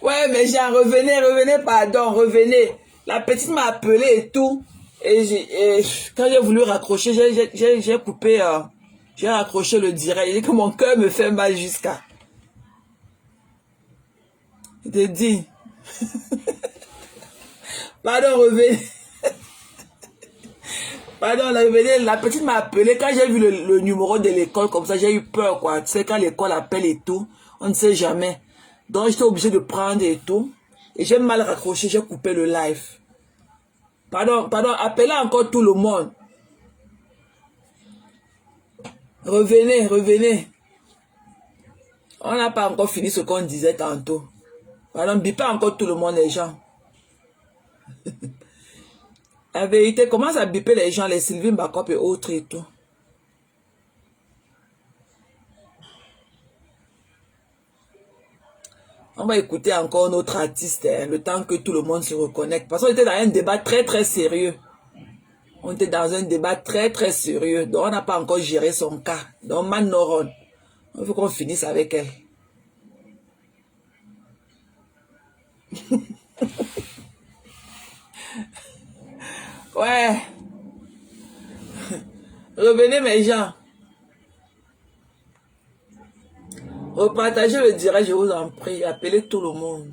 Ouais, mais j'ai revenez, revenez, pardon, revenez. La petite m'a appelé et tout. Et quand j'ai voulu raccrocher, j'ai coupé, j'ai raccroché le direct. Il dit que mon cœur me fait mal jusqu'à. Je te dis, pardon, revenez. Pardon, revenez. La petite m'a appelé. Quand j'ai vu le numéro de l'école comme ça, j'ai eu peur, quoi. Tu sais, quand l'école appelle et tout, on ne sait jamais. Donc, j'étais obligé de prendre et tout. Et j'ai mal raccroché, j'ai coupé le live. Pardon, pardon, appelez encore tout le monde. Revenez, revenez. On n'a pas encore fini ce qu'on disait tantôt. Pardon, bipez encore tout le monde, les gens. La vérité, commence à biper les gens, les Sylvain Bakop et autres et tout. On va écouter encore notre artiste, hein, le temps que tout le monde se reconnecte. Parce qu'on était dans un débat très très sérieux. On était dans un débat très très sérieux. Donc on n'a pas encore géré son cas. Donc Manoron, il faut qu'on finisse avec elle. Ouais. Revenez mes gens. Repartagez le direct, je vous en prie. Appelez tout le monde.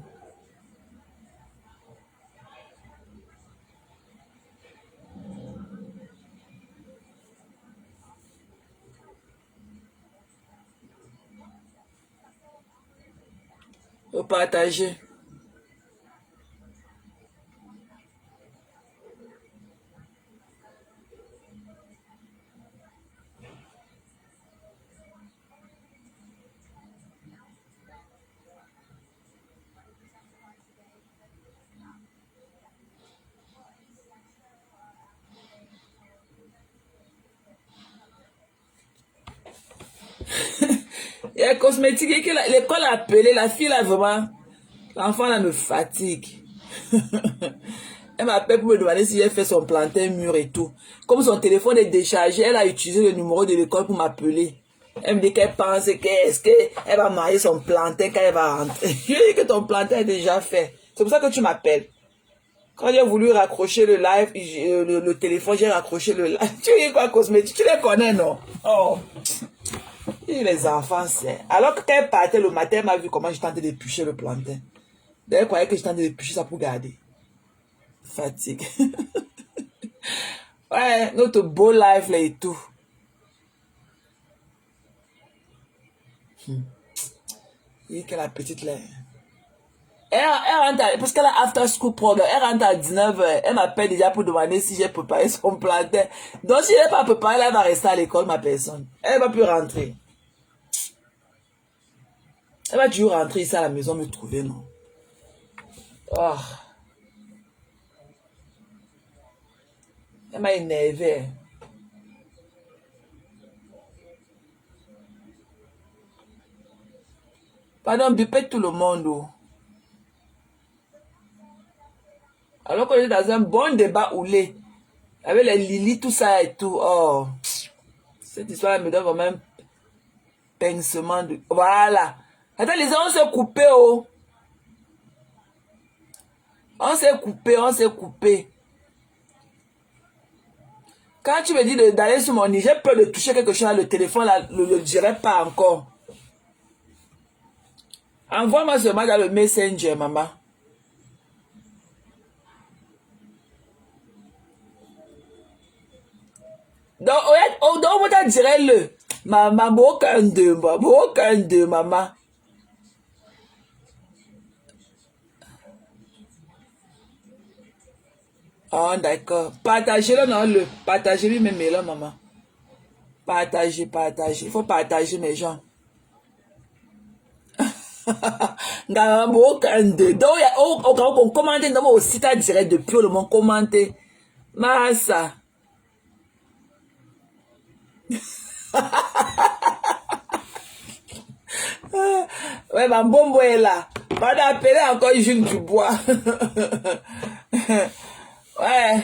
Repartagez. Il y a cosmétique que l'école a appelé, la fille là vraiment, l'enfant là me fatigue. Elle m'appelle pour me demander si j'ai fait son plantain mûr et tout. Comme son téléphone est déchargé, elle a utilisé le numéro de l'école pour m'appeler. Elle me dit qu'elle pense qu'elle va marier son plantain quand elle va rentrer. Je lui ai dit que ton plantain est déjà fait. C'est pour ça que tu m'appelles. Quand j'ai voulu raccrocher le live, le téléphone, j'ai raccroché le live. Tu dis quoi, cosmétique? Tu les connais, non? Oh. Et les enfants, c'est... Alors que quand elle partait le matin, elle m'a vu comment je tentais d'éplucher le plantain. Elle croyait que je tentais d'éplucher ça pour garder. Fatigue. Ouais, notre beau life là et tout. Et que la petite là. Elle rentre parce qu'elle a after school programme. Elle rentre à 19h. Elle m'appelle déjà pour demander si j'ai préparé son plantain. Donc si elle n'est pas préparée, elle va rester à l'école, ma personne. Elle va plus rentrer. Elle va toujours rentrer ici à la maison me trouver, non? Oh, elle m'a énervé. Pardon, bipez tout le monde. Oh. Alors qu'on est dans un bon débat houlé. Avec les Lily, tout ça et tout. Oh, cette histoire me donne vraiment un pincement de... Voilà. Attends, les gens, on s'est coupé, oh. On s'est coupé, on s'est coupé. Quand tu me dis d'aller sur mon lit, j'ai peur de toucher quelque chose, le téléphone, là, le dirait pas encore. Envoie-moi seulement dans le Messenger, maman. Donc, on va dire le. Maman, aucun de maman. Oh, d'accord. Partagez-le, non, le. Partagez-lui, même là, maman. Partagez, partagez. Il faut partager, mes gens. Donc, on commente, on site direct depuis le monde commenter. Massa. Ouais, ma bombe est là. Pas d'appeler encore Jules Dubois. Ouais.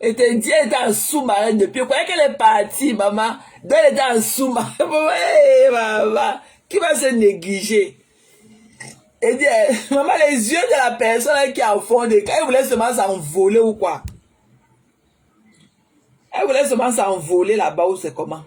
Et te dit, elle était en sous-marin depuis. Vous croyez qu'elle est partie, maman? Donc, elle était en sous-marin. Hey, maman, qui va se négliger? Et dit, maman, les yeux de la personne qui est au fond de... Quand elle voulait seulement s'envoler ou quoi? Elle voulait seulement s'envoler là-bas ou c'est comment?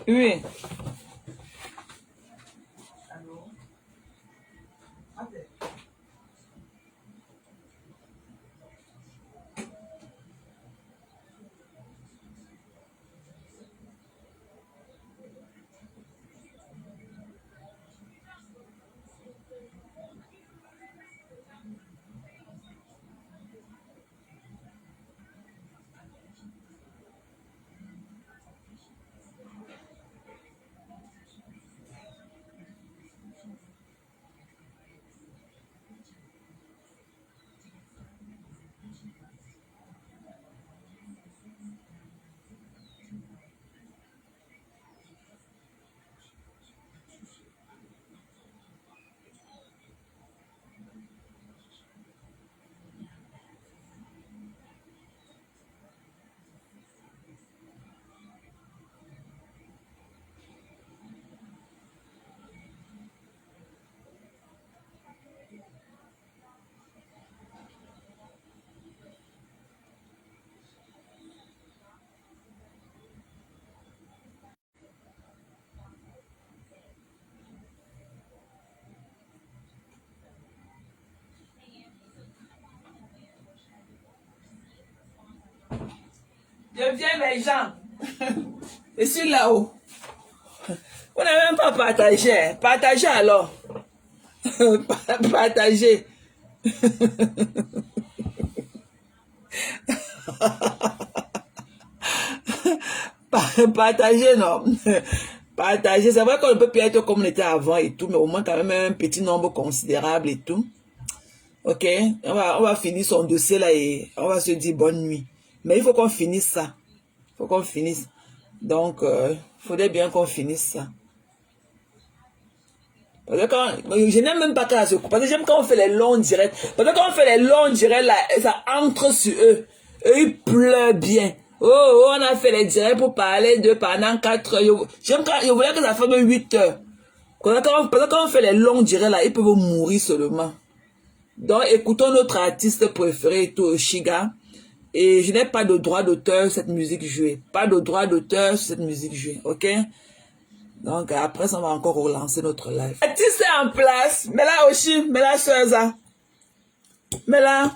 Oui. Je viens les gens. Je suis là-haut. On n'a même pas partagé. Partagez alors. Partagez. Partagez, non. Partagez. C'est vrai qu'on ne peut plus être comme on était avant et tout, mais au moins quand même un petit nombre considérable et tout. Ok, on va finir son dossier là et on va se dire bonne nuit. Mais il faut qu'on finisse ça. Il faut qu'on finisse. Donc, il faudrait bien qu'on finisse ça. Parce que je n'aime même pas quand ça se coupe. Parce que j'aime quand on fait les longs directs. Parce que quand on fait les longs directs là, ça entre sur eux. Eux, ils pleurent bien. Oh, on a fait les directs pour parler de pendant 4 heures. J'aime quand, je voulais que ça fasse 8 heures. Parce que quand on fait les longs directs là, ils peuvent mourir seulement. Donc, écoutons notre artiste préféré, Toshiga. Et je n'ai pas de droit d'auteur sur cette musique jouée. Pas de droit d'auteur sur cette musique jouée, ok? Donc, après, ça, on va encore relancer notre live. L'artiste est en place. Mais là aussi, mais là, Soza. Mais là,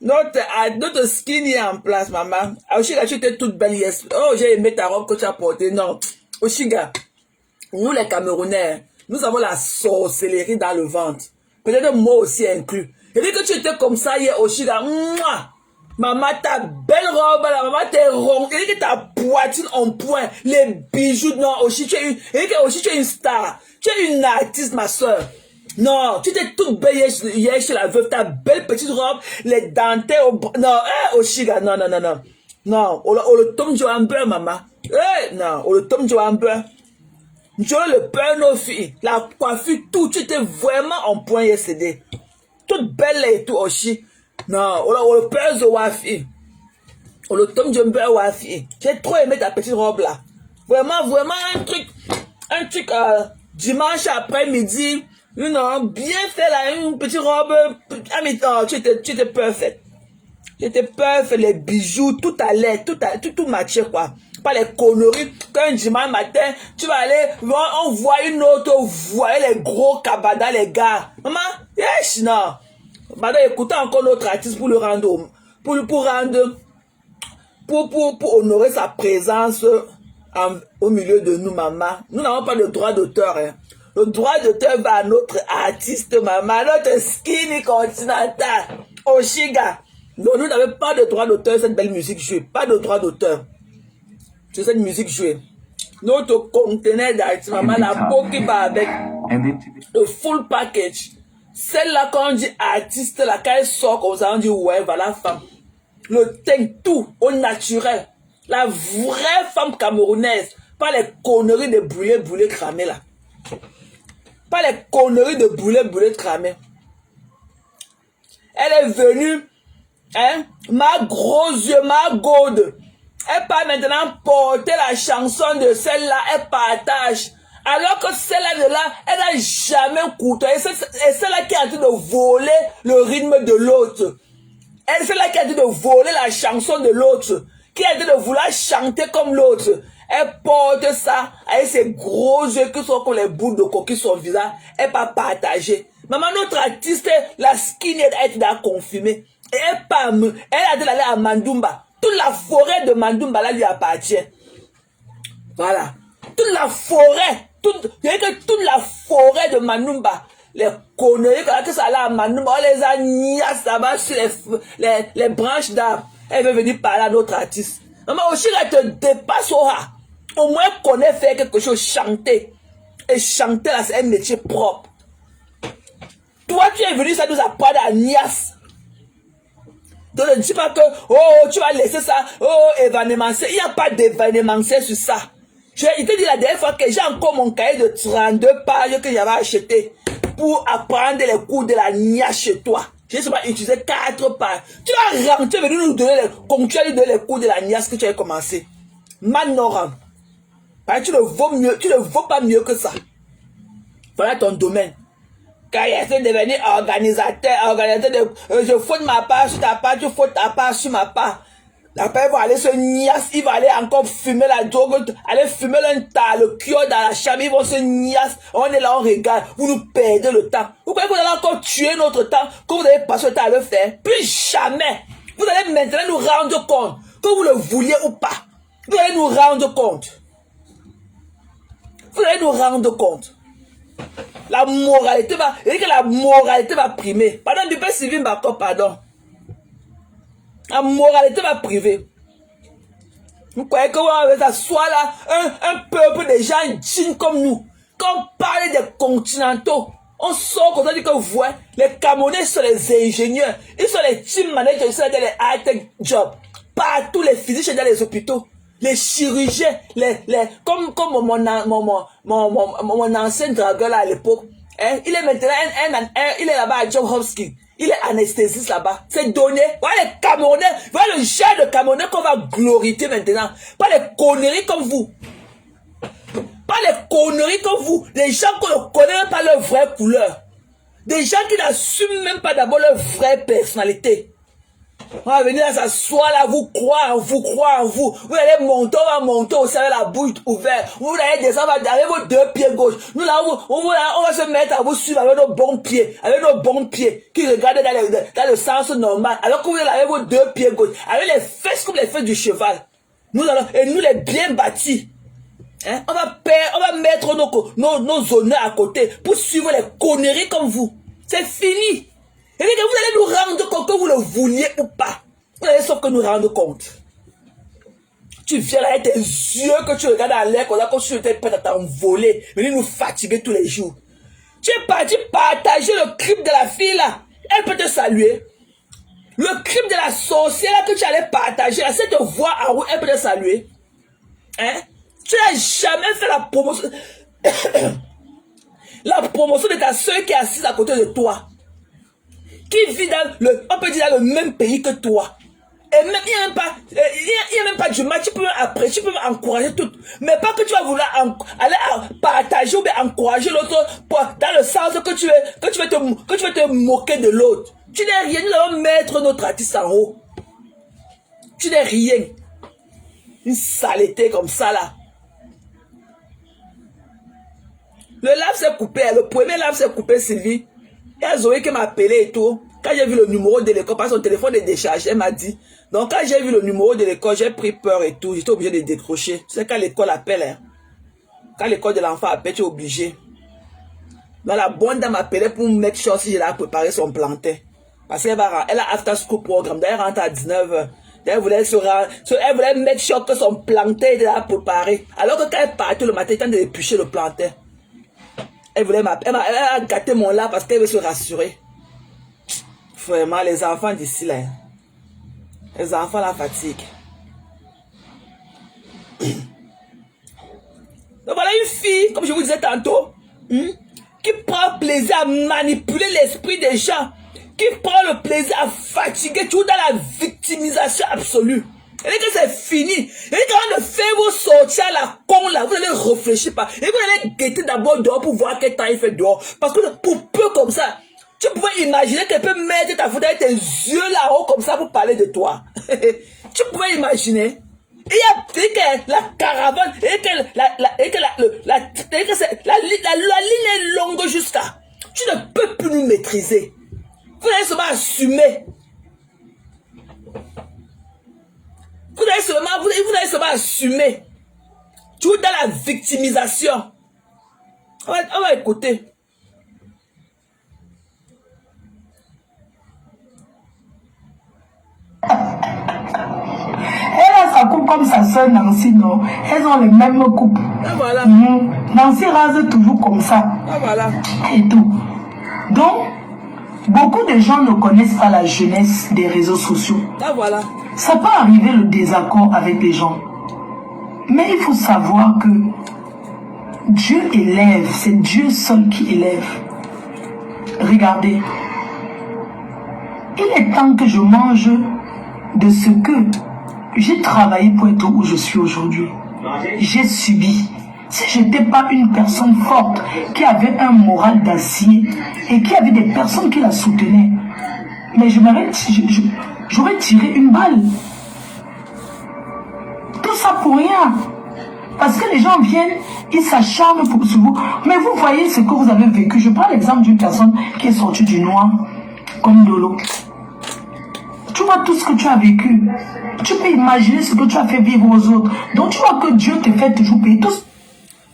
notre skin est en place, maman. Oshiga, tu étais toute belle, yes. Oh, j'ai aimé ta robe que tu as portée. Non, Oshiga, nous les Camerounais, nous avons la sorcellerie dans le ventre. Peut-être moi aussi inclus. Et dès que tu étais comme ça hier, Oshiga, mouah, maman, ta belle robe, là, maman, t'es rond. Et que ta poitrine en point, les bijoux, non, Oshi, tu es une star. Tu es une artiste, ma soeur. Non, tu étais toute belle hier chez la veuve, ta belle petite robe, les dentelles au... Non, Oshiga, non, non, non, non. Non, on le tombe du hamburger, maman. Non, on le tombe du hamburger. Tu as le peur nos filles, la coiffure, tout, tu étais vraiment en point yesterday. Toute belle et tout aussi. Non, on le peur de Wafi. On le tombe du hamburger Wafi. J'ai trop aimé ta petite robe là. Vraiment, vraiment un truc dimanche après-midi. Non, bien fait là, une petite robe. Ah mais non, tu étais parfaite. Tu étais parfaite, les bijoux, tout allait, tout matchait quoi. Pas les conneries. Qu'un dimanche matin, tu vas aller, on voit une autre, voyez les gros cabanas, les gars. Maman, yes, non. Madame, écoutez encore notre artiste pour le rendre, pour rendre pour honorer sa présence au milieu de nous, maman. Nous n'avons pas de droit d'auteur. Hein. Le droit d'auteur va à notre artiste, maman, notre Skinny Continental, Oshiga. Non, nous n'avons pas de droit d'auteur cette belle musique jouée. Pas de droit d'auteur sur cette musique jouée. Notre conteneur d'artiste, maman, la peau qui va avec le full package. Celle-là, quand on dit artiste, là, quand elle sort comme ça, on dit ouais, voilà, femme. Le teint, tout, au naturel. La vraie femme camerounaise. Pas les conneries de brûlés cramés, là. Pas les conneries de brûlés cramés. Elle est venue, hein, ma grosse yeux, ma gaude. Elle part maintenant porter la chanson de celle-là, elle partage. Alors que celle-là de là, elle n'a jamais coûté. Et celle-là qui a dit de voler le rythme de l'autre. Et celle-là qui a dit de voler la chanson de l'autre. Qui a dit de vouloir chanter comme l'autre. Elle porte ça avec ses gros yeux qui sont comme les boules de coquille sur son visage. Elle va partager. Maman, notre artiste, la skinhead, a été confirmée. Et elle a dit d'aller à Mandumba. Toute la forêt de Mandumba là lui appartient. Voilà. Toute la forêt. Toute la forêt de Mandumba. Les conneries que ça là à Mandumba. On les a niasse là-bas sur les branches d'arbres. Elle veut venir parler à notre artiste. Maman, aussi, elle te dépasse au moins connaît faire quelque chose, chanter. Et chanter là, c'est un métier propre. Toi, tu es venu, ça nous apprendre à niasse. Donc ne dis pas que, oh, tu vas laisser ça, oh, événementiel. Il n'y a pas d'événementiel sur ça. Il te dit la dernière fois que j'ai encore mon cahier de 32 pages que j'avais acheté pour apprendre les cours de la niasse chez toi. J'ai seulement utilisé 4 pages. Tu vas rentrer, venir nous donner les cours de la niasse que tu as commencé. Manoram. Tu ne vaux pas mieux que ça. Voilà ton domaine. Quand il essaie de devenir organisateur de, je faute ma part sur ta part, tu fautes ta part sur ma part. Après, il va aller se niasse, il va aller encore fumer la drogue, aller fumer le cuir dans la chambre, ils vont se niasse. On est là, on regarde, vous nous perdez le temps. Vous croyez que vous allez encore tuer notre temps, que vous allez passer le temps à le faire? Plus jamais. Vous allez maintenant nous rendre compte, que vous le vouliez ou pas. Vous allez nous rendre compte. Vous allez nous rendre compte. La moralité va primer. Pardon, du père Sylvain Bako, pardon. La moralité va priver. Vous croyez que vous allez soit là, un peuple de gens dignes comme nous. Quand on parle des continentaux, on sort comme ça, dit que vous voyez, les Camerounais sont les ingénieurs, ils sont les team managers, ils sont dans les high-tech jobs. Partout, les physiciens dans les hôpitaux, les chirurgiens, comme mon ancien dragueur là à l'époque, hein, il est maintenant il est là-bas à John Hopkins. Il est anesthésiste là-bas. C'est donné. Voilà les Camerounais. Voilà le genre de Camerounais qu'on va glorifier maintenant. Pas les conneries comme vous. Pas les conneries comme vous. Des gens qu'on ne connaît même pas leur vraie couleur. Des gens qui n'assument même pas d'abord leur vraie personnalité. On va venir s'asseoir là, vous croire en vous, Vous allez monter, on va monter aussi avec la bouche ouverte. Vous allez descendre avec vos 2 pieds gauche. Nous là, on va se mettre à vous suivre avec nos bons pieds, qui regardent dans le sens normal. Alors que vous allez avec vos 2 pieds gauche, avec les fesses comme les fesses du cheval. Nous allons, et nous les bien bâtis. Hein? On va mettre nos honneurs à côté pour suivre les conneries comme vous. C'est fini. Et vous allez nous rendre compte que vous le vouliez ou pas. Vous allez sauf que nous rendre compte. Tu viens là avec tes yeux que tu regardes à l'air, comme si tu étais prêt à t'envoler, venir nous fatiguer tous les jours. Tu es parti partager le crime de la fille là. Elle peut te saluer. Le crime de la sorcière là que tu allais partager, là, c'est te voir en route, elle peut te saluer. Hein? Tu n'as jamais fait la promotion. La promotion de ta soeur qui est assise à côté de toi. Qui vit on peut dire dans le même pays que toi. Et même, il n'y a même pas du mal, tu peux apprécier, tu peux encourager tout. Mais pas que tu vas vouloir aller partager ou bien encourager l'autre dans le sens que tu vas te moquer de l'autre. Tu n'es rien, nous allons mettre notre artiste en haut. Tu n'es rien. Une saleté comme ça là. Le lave s'est coupé, le premier lave s'est coupé, Sylvie. Il y a Zoé qui m'a appelé et tout. Quand j'ai vu le numéro de l'école, parce que son téléphone est déchargé, elle m'a dit. Donc quand j'ai vu le numéro de l'école, j'ai pris peur et tout. J'étais obligé de décrocher. Tu sais, quand l'école appelle, hein, quand l'école de l'enfant appelle, tu es obligé. Donc la bonne dame m'appelait pour me mettre sure si je l'ai préparé son plantain. Parce qu'elle a after school programme. D'ailleurs, elle rentre à 19h. Elle voulait mettre sure que son plantain était préparé. Alors que quand elle partait le matin, quand elle épluchait le plantain, elle a gâté mon lard parce qu'elle veut se rassurer. Vraiment, les enfants d'ici là, les enfants la fatiguent. Donc voilà une fille, comme je vous disais tantôt, qui prend plaisir à manipuler l'esprit des gens, qui prend le plaisir à fatiguer, toujours dans la victimisation absolue. Et que c'est fini. Et quand on fait vous sortir à la con là, vous allez réfléchir pas. Et vous allez guetter d'abord dehors pour voir quel temps il fait dehors. Parce que pour peu comme ça, tu pouvais imaginer qu'elle peut mettre ta photo avec tes yeux là-haut comme ça pour parler de toi. Tu pouvais imaginer. Et que la caravane, et que la ligne est longue jusqu'à. Tu ne peux plus nous maîtriser. Vous allez seulement assumer. Vous allez seulement assumer. Tu es dans la victimisation. On va écouter. Elle a sa coupe comme sa soeur Nancy, non? Elles ont les mêmes coupes. Ah, voilà. Nancy rase toujours comme ça. Ah, voilà. Et tout. Donc, beaucoup de gens ne connaissent pas la jeunesse des réseaux sociaux. Ah, voilà. Ça peut arriver le désaccord avec les gens. Mais il faut savoir que Dieu élève, c'est Dieu seul qui élève. Regardez. Il est temps que je mange de ce que j'ai travaillé pour être où je suis aujourd'hui. J'ai subi. Si je n'étais pas une personne forte, qui avait un moral d'acier et qui avait des personnes qui la soutenaient, mais j'aurais tiré une balle. Tout ça pour rien. Parce que les gens viennent, ils s'acharnent sur vous. Mais vous voyez ce que vous avez vécu. Je prends l'exemple d'une personne qui est sortie du noir, comme Dolo. Tu vois tout ce que tu as vécu. Tu peux imaginer ce que tu as fait vivre aux autres. Donc tu vois que Dieu te fait toujours payer tout.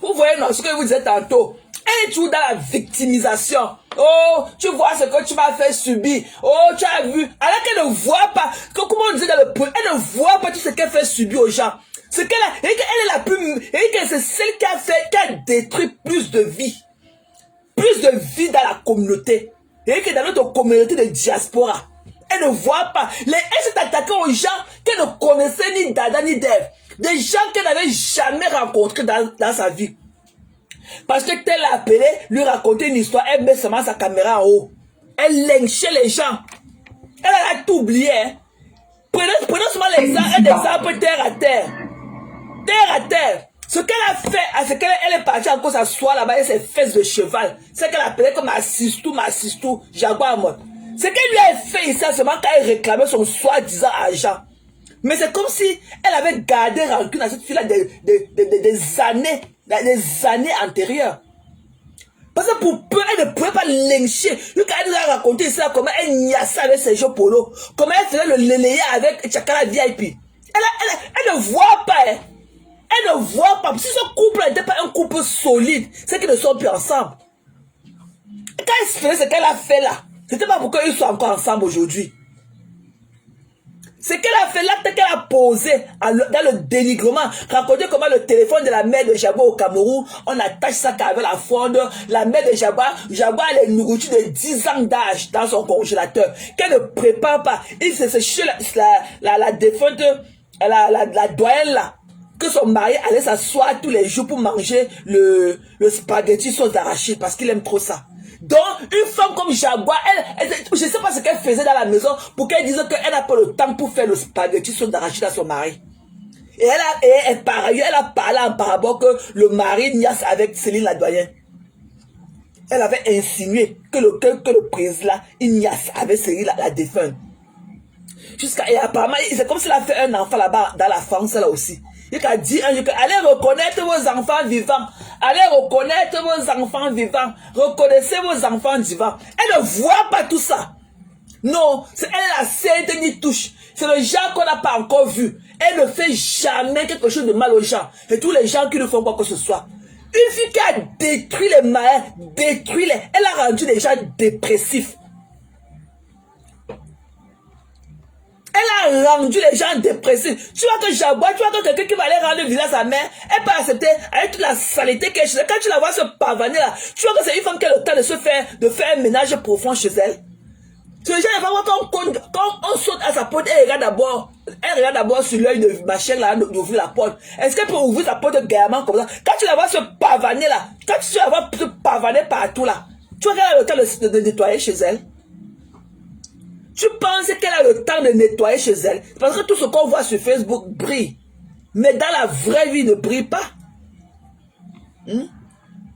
Vous voyez non, ce que je vous disais tantôt. Elle est toujours dans la victimisation. Oh, tu vois ce que tu m'as fait subir. Oh, tu as vu. Alors qu'elle ne voit pas. Comment on disait dans le point, elle ne voit pas tout ce qu'elle fait subir aux gens. Ce qu'elle a, et qu'elle est la plus, et que c'est celle qui a détruit plus de vie. Plus de vie dans la communauté. Et que dans notre communauté de diaspora. Elle ne voit pas. Elle s'est attaquée aux gens qu'elle ne connaissait ni d'Adam ni d'Ève. Des gens qu'elle n'avait jamais rencontrés dans sa vie. Parce que tel l'a appelé, lui raconter une histoire, elle met seulement sa caméra en haut. Elle lynchait les gens. Elle a tout oublié. Hein. Prenons seulement l'exemple terre à terre. Terre à terre. Ce qu'elle a fait, c'est qu'elle est partie encore s'asseoir là-bas et ses fesses de cheval. C'est qu'elle appelait comme Massistou, Jaguar mode. Ce qu'elle lui a fait ici, seulement quand elle réclamait son soi-disant argent. Mais c'est comme si elle avait gardé rancune à cette fille-là des années antérieures. Parce que pour peu, elle ne pouvait pas lyncher. Quand elle nous a raconté ça, comment elle niassait avec ses jeux polo, comment elle faisait le léléa avec Chakara VIP. Elle ne voit pas, hein. Elle ne voit pas. Si ce couple n'était pas un couple solide, c'est qu'ils ne sont plus ensemble. Et quand elle faisait ce qu'elle a fait là, c'était pas pourquoi ils sont encore ensemble aujourd'hui. Ce qu'elle a fait, l'acte qu'elle a posé dans le dénigrement, raconter comment le téléphone de la mère de Jaguar au Cameroun, on attache ça avec la fronde, la mère de Jaguar a les nourritures de 10 ans d'âge dans son congélateur, qu'elle ne prépare pas. Il s'est chez la défunte, la doyenne là, que son mari allait s'asseoir tous les jours pour manger le spaghetti sauce d'arachide parce qu'il aime trop ça. Donc, une femme comme Jaguar, je ne sais pas ce qu'elle faisait dans la maison pour qu'elle dise qu'elle n'a pas le temps pour faire le spaghetti sauce d'arachide à son mari. Et par ailleurs, elle a parlé en parabole que le mari niasse avec Céline la doyenne. Elle avait insinué que le président il niasse avec Céline la défunte. Et apparemment, c'est comme s'il a fait un enfant là-bas dans la France là aussi. Il a dit un jour que allez reconnaître vos enfants vivants. Allez reconnaître vos enfants vivants. Reconnaissez vos enfants vivants. Elle ne voit pas tout ça. Non, elle est la sainte ni touche. C'est le genre qu'on n'a pas encore vu. Elle ne fait jamais quelque chose de mal aux gens. Et tous les gens qui ne font quoi que ce soit. Une fille qui a détruit les malades, elle a rendu les gens dépressifs. Elle a rendu les gens dépressifs. Tu vois que Jabois, tu vois que quelqu'un qui va aller rendre visite à sa mère, elle peut accepter avec toute la saleté qu'elle est. Quand tu la vois se pavaner là, tu vois que c'est une femme qui a le temps de faire un ménage profond chez elle. Ce genre de femme, quand on saute à sa porte, elle regarde d'abord sur l'œil de machin là, d'ouvrir la porte. Est-ce qu'elle peut ouvrir sa porte gaillement comme ça? Quand tu la vois se pavaner là, quand tu la vois se pavaner partout là, tu vois qu'elle a le temps de nettoyer chez elle? Tu penses qu'elle a le temps de nettoyer chez elle? Parce que tout ce qu'on voit sur Facebook brille. Mais dans la vraie vie ne brille pas. Tu vois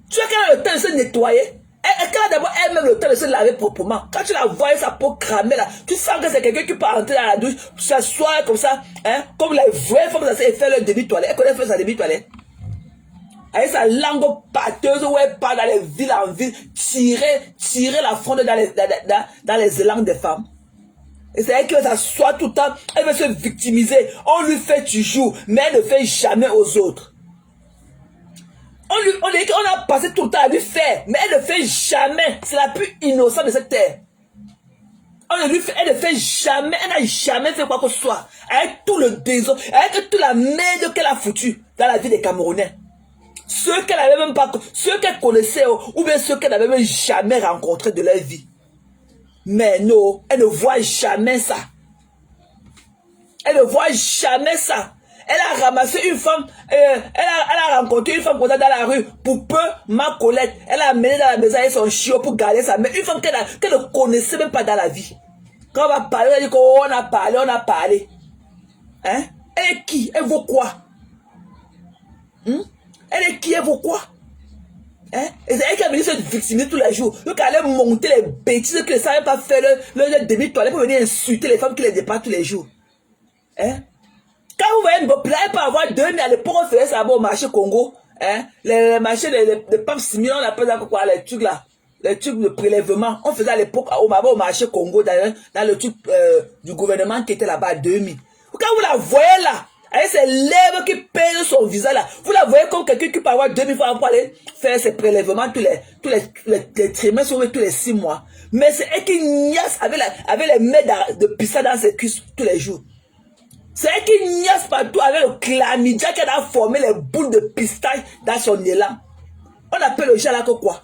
qu'elle a le temps de se nettoyer? Elle a d'abord elle-même le temps de se laver proprement. Quand tu la vois sa peau cramée là, tu sens que c'est quelqu'un qui peut entrer dans la douche, s'asseoir comme ça, hein, comme les vraies femmes et faire leur demi-toilette. Elle connaît faire sa demi-toilette. Avec sa langue pâteuse où elle part dans les villes en ville, tirer la fronde dans les élangs des femmes. Et c'est elle qui va s'asseoir tout le temps, elle veut se victimiser. On lui fait toujours, mais elle ne fait jamais aux autres. On a passé tout le temps à lui faire, mais elle ne fait jamais. C'est la plus innocente de cette terre. Elle ne fait jamais, elle n'a jamais fait quoi que ce soit. Avec tout le désordre, avec toute la merde qu'elle a foutue dans la vie des Camerounais. Ceux qu'elle n'avait même pas, ceux qu'elle connaissait, ou bien ceux qu'elle n'avait même jamais rencontrés de leur vie. Mais non, elle ne voit jamais ça. Elle ne voit jamais ça. Elle a ramassé une femme, elle a rencontré une femme comme ça dans la rue, pour peu, ma Colette. Elle a amené dans la maison avec son chiot pour garder sa mère. Une femme qu'elle ne connaissait même pas dans la vie. Quand on va parler, elle dit qu'on a parlé. Hein? Elle est qui? Elle vaut quoi? Elle est qui? Elle vaut quoi? Hein? Et c'est elle qui a venu se victimiser tous les jours. Donc elle allait monter les bêtises que ne savait pas faire leur demi-toilette pour venir insulter les femmes qui les dépassent tous les jours. Hein? Quand vous voyez une populaire, elle peut avoir 2000 à l'époque, on faisait ça au marché Congo. Hein? Les marchés de Pape Simeon, on appelle ça quoi, les trucs là. Les trucs de prélèvement. On faisait à l'époque au marché Congo, dans le truc du gouvernement qui était là-bas à 2000. Quand vous la voyez là, avec ses lèvres qui pèsent son visage là, vous la voyez comme quelqu'un qui peut avoir 2000 francs pour aller faire ses prélèvements tous les trimestres ou tous les 6 mois. Mais c'est elle qui niasse avec les mets de pissa dans ses cuisses tous les jours. C'est elle qui niasse partout avec le chlamydia qui a formé les boules de pistache dans son élan. On appelle le genre là que quoi?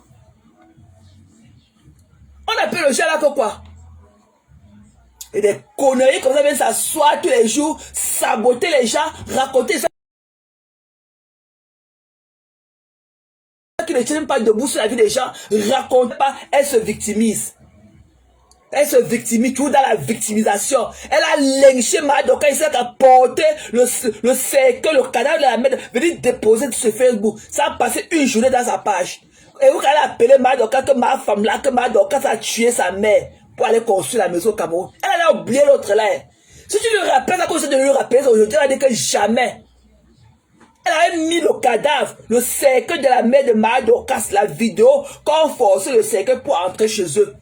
On appelle le genre là que quoi? Et des conneries comme ça viennent s'asseoir tous les jours, saboter les gens, raconter ça qui ne tiennent pas debout sur la vie des gens, raconte pas, elle se victimise. Elle se victimise, tout dans la victimisation. Elle a lynché Madoka, il s'est apporté le cercueil, le cadavre de la mère, venir déposer sur Facebook. Ça a passé une journée dans sa page. Et vous allez appeler Madoka que ma femme là, que Madoka ça a tué sa mère pour aller construire la maison au Cameroun. Elle a oublié l'autre là. Si tu lui rappelles, à cause de lui rappeler aujourd'hui, elle a dit que jamais. Elle avait mis le cadavre, le cercueil de la mère de Madoka, la vidéo, quand on forçait le cercueil pour entrer chez eux.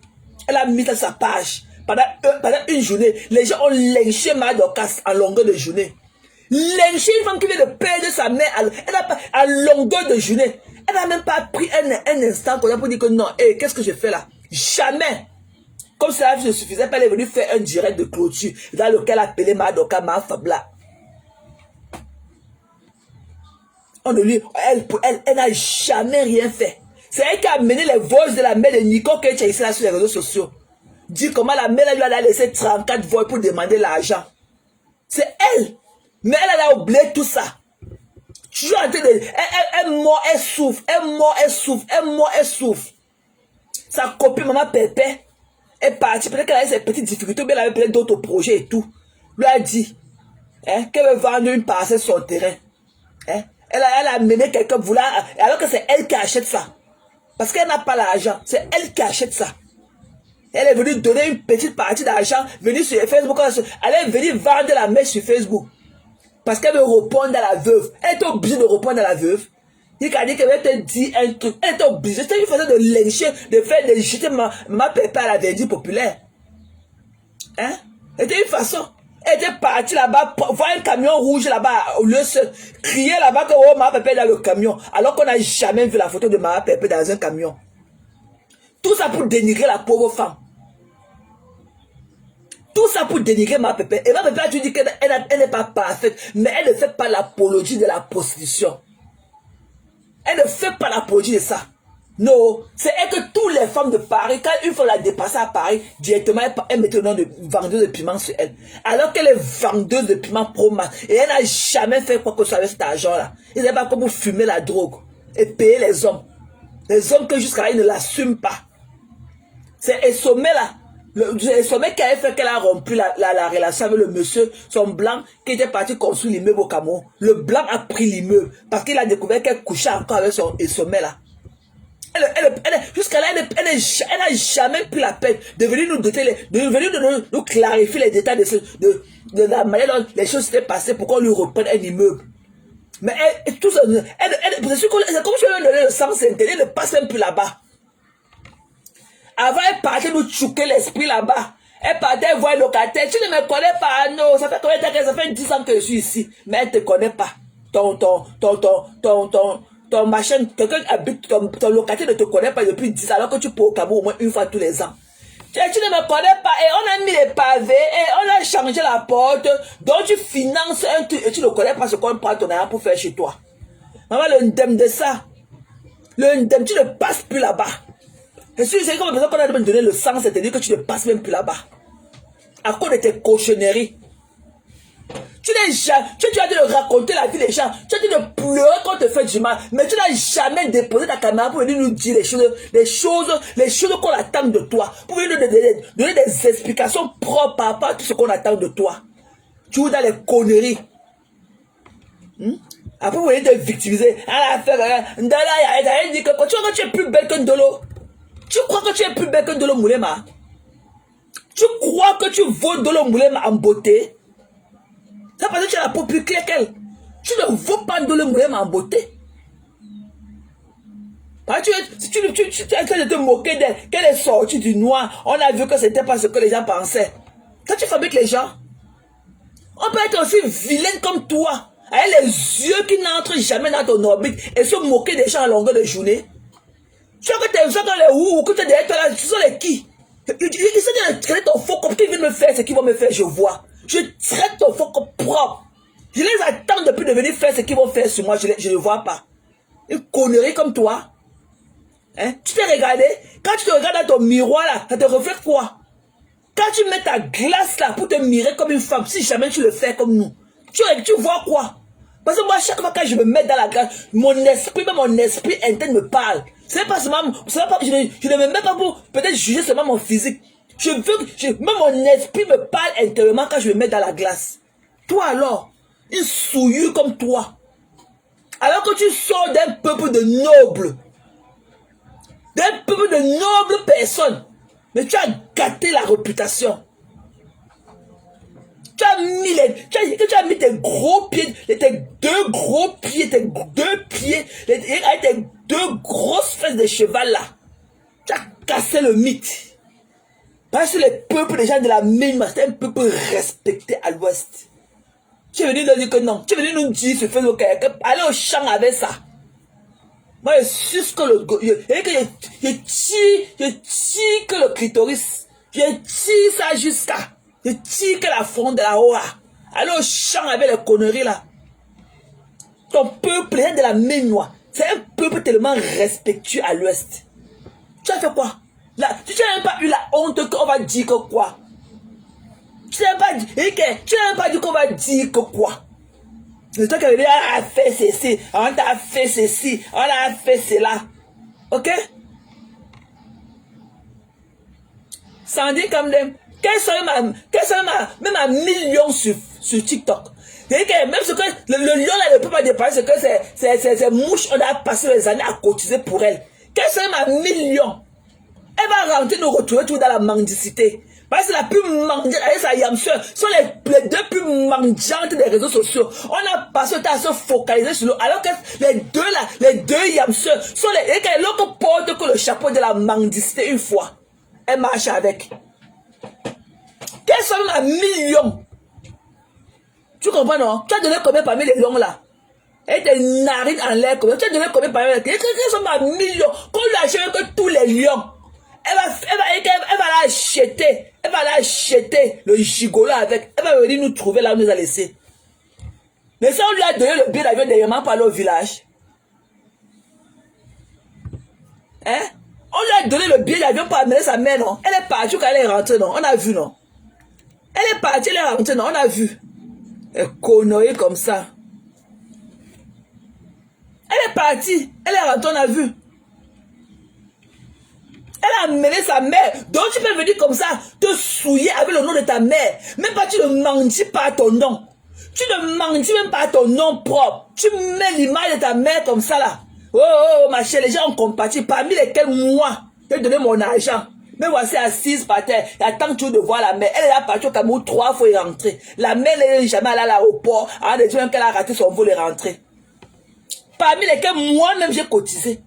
Elle a mis dans sa page. Pendant une journée, les gens ont lynché Madoka en longueur de journée. Lynché une femme qui vient de perdre sa mère à longueur de journée. Elle n'a même pas pris un instant pour dire que non, qu'est-ce que je fais là? Jamais. Comme cela ne suffisait pas, elle est venue faire un direct de clôture dans lequel elle appelait Madoka ma fabla. Elle n'a jamais rien fait. C'est elle qui a mené les voix de la mère de Nico qui est ici là sur les réseaux sociaux. Dit comment la mère lui a laissé 34 voix pour demander l'argent. C'est elle. Mais elle a oublié tout ça. Toujours en train de... Elle mort, elle souffre. Elle mort, elle souffre. Elle mort, elle souffre. Sa copine, maman Pépé, est partie. Peut-être qu'elle a ses petites difficultés, mais elle avait peut-être d'autres projets et tout. Lui a dit qu'elle veut vendre une parcelle sur son terrain. Elle a mené quelqu'un vouloir... Alors que c'est elle qui achète ça. Parce qu'elle n'a pas l'argent. C'est elle qui achète ça. Elle est venue donner une petite partie d'argent, venue sur Facebook. Elle est venue vendre la mèche sur Facebook. Parce qu'elle veut répondre à la veuve. Elle est obligée de répondre à la veuve. Il a dit qu'elle va te dire un truc. Elle est obligée. C'est une façon de lyncher, de faire de jeter ma pépé à la verdure populaire. Hein? C'était une façon. Elle était partie là-bas, voir un camion rouge là-bas, au lieu de se crier là-bas que oh, Mama Pépé est dans le camion, alors qu'on n'a jamais vu la photo de Mama Pépé dans un camion. Tout ça pour dénigrer la pauvre femme. Tout ça pour dénigrer Mama Pépé. Et Mama Pépé, tu dis qu'elle n'est pas parfaite, mais elle ne fait pas l'apologie de la prostitution. Elle ne fait pas l'apologie de ça. Non, c'est que toutes les femmes de Paris, quand une fois la dépassée à Paris, directement, elle mettait le nom de vendeuse de piment sur elle. Alors qu'elle est vendeuse de piment pro max. Et elle n'a jamais fait quoi que ce soit avec cet argent-là. Ils n'avaient pas comme pour fumer la drogue et payer les hommes. Les hommes que jusqu'à là, ils ne l'assument pas. C'est Essomé là. Essomé qui avait fait qu'elle a rompu la relation avec le monsieur, son blanc, qui était parti construire l'immeuble au Cameroun. Le blanc a pris l'immeuble parce qu'il a découvert qu'elle couchait encore avec son Essomé là. Jusqu'à là, elle n'a jamais pris la peine de venir nous doter, de venir nous clarifier les détails de la manière dont les choses s'étaient passées pour qu'on lui reprenne un immeuble. Mais tout ça, c'est comme si elle donnait le sens interdit, elle ne passe même plus là-bas. Avant, elle partait nous chouquer l'esprit là-bas. Elle partait voir le locataire. Tu ne me connais pas, non. Ça fait combien de temps? Ça fait 10 ans que je suis ici. Mais elle ne te connaît pas. Ton machin, quelqu'un habite, ton locataire ne te connaît pas depuis 10 ans, alors que tu peux au Cameroun au moins une fois tous les ans. Tu ne me connais pas, et on a mis les pavés, et on a changé la porte, donc tu finances un truc, et tu ne connais pas ce qu'on prend ton argent pour faire chez toi. Maman, le ndem de ça, le ndem, tu ne passes plus là-bas. Et si c'est comme besoin qu'on a donné le sens, c'est-à-dire que tu ne passes même plus là-bas. À cause de tes cochonneries. Tu as dû raconter la vie des gens. Tu as dû pleurer quand on te fait du mal. Mais tu n'as jamais déposé ta caméra pour venir nous dire les choses qu'on attend de toi. Pour venir nous donner des explications propres par rapport à tout ce qu'on attend de toi. Tu es dans les conneries. Après, vous venez te victimiser. Tu crois que tu es plus belle que Ndolo? Tu crois que tu es plus belle que Ndolo Moulema? Tu crois que tu vaux Ndolo Moulema en beauté? Ça parce que tu as la peau plus claire qu'elle. Tu ne vaux pas Ndolo Moulema en beauté. Si tu es en train de te moquer d'elle, qu'elle est sortie du noir, on a vu que c'était pas ce que les gens pensaient. Quand tu fabriques les gens, on peut être aussi vilaine comme toi, avec les yeux qui n'entrent jamais dans ton orbite et se moquer des gens à longueur de journée. Tu vois que tu es dans les ou que tu es derrière toi là, tu sont les qui? Ils essaient de traiter ton faux comme qu'ils viennent me faire ce qu'ils vont me faire, je vois. Je traite ton faux comme propre. Je les attends depuis de venir faire ce qu'ils vont faire sur moi, je ne vois pas. Une connerie comme toi. Hein? Tu t'es regardé, quand tu te regardes dans ton miroir là, ça te reflète quoi? Quand tu mets ta glace là pour te mirer comme une femme, si jamais tu le fais comme nous, tu vois quoi? Parce que moi, chaque fois que je me mets dans la glace, mon esprit interne me parle. C'est pas seulement, je ne me mets pas pour peut-être juger seulement mon physique. Je veux que même mon esprit me parle intérieurement quand je me mets dans la glace. Toi alors, une souillure comme toi, alors que tu sors d'un peuple de nobles, personnes, mais tu as gâté la réputation. Tu as mis tes gros pieds, tes deux gros pieds, tes deux pieds, avec tes deux grosses fesses de cheval là. Tu as cassé le mythe. Parce que les peuples, les gens de la mine, c'est un peuple respecté à l'ouest. Tu es venu nous dire que non. Tu es venu nous dire, allez au champ avec ça. Moi, je suce que je tire que le clitoris. Je tire ça jusqu'à. Je tire que la fronde de la hoa. Allez au champ avec les conneries là. Ton peuple, les gens de la mine noire, c'est un peuple tellement respectueux à l'ouest. Tu as fait quoi? Là, tu n'as même pas eu la honte qu'on va dire que quoi? Tu n'as même pas dit qu'on va dire que quoi? C'est toi qui as dit, on a fait ceci, on a fait ceci, on a fait cela. Ok? Sans dire comme même, quel serait même un million sur TikTok? Même ce que le lion là ne peut pas dépasser, ce que c'est mouche, on a passé les années à cotiser pour elle. Quel serait un million? Elle va rentrer nous retrouver tout dans la mendicité. Parce que la plus mendiante, avec sa yamseur, sont les deux plus mendiantes des réseaux sociaux. On a passé le temps à se focaliser sur l'eau. Alors que les deux yamseurs sont l'autre porte que le chapeau de la mendicité une fois. Elle marche avec. Quels sont même à 1 000 lions. Tu comprends, non? Tu as donné combien parmi les lions là? Et tes narines en l'air, tu as donné combien parmi les lions? Ils sont à 1 000 lions. Quand on lui achète que tous les lions, elle va l'acheter. Elle va l'acheter le gigolo avec. Elle va venir nous trouver là où nous a laissé. Mais ça, on lui a donné le billet d'avion dernièrement pour aller au village. Hein? On lui a donné le billet d'avion pour amener sa mère, non? Elle est partie quand elle est rentrée, non? On a vu, non? Elle est partie, elle est rentrée, non? On a vu. Elle est connoyée comme ça. Elle est partie, elle est rentrée, on a vu. Elle a amené sa mère. Donc tu peux venir comme ça, te souiller avec le nom de ta mère. Même pas, tu ne mentis pas ton nom. Tu ne mentis même pas ton nom propre. Tu mets l'image de ta mère comme ça là. Oh, oh, ma chérie, les gens ont compati. Parmi lesquels moi, j'ai donné mon argent. Mais voici assise par terre. Elle attend toujours de voir la mère. Elle est là partie au Cameroun 3 fois et rentrée. La mère n'est jamais allée à l'aéroport. Elle a des gens qu'elle a raté son vol et rentrée. Parmi lesquels moi-même j'ai cotisé.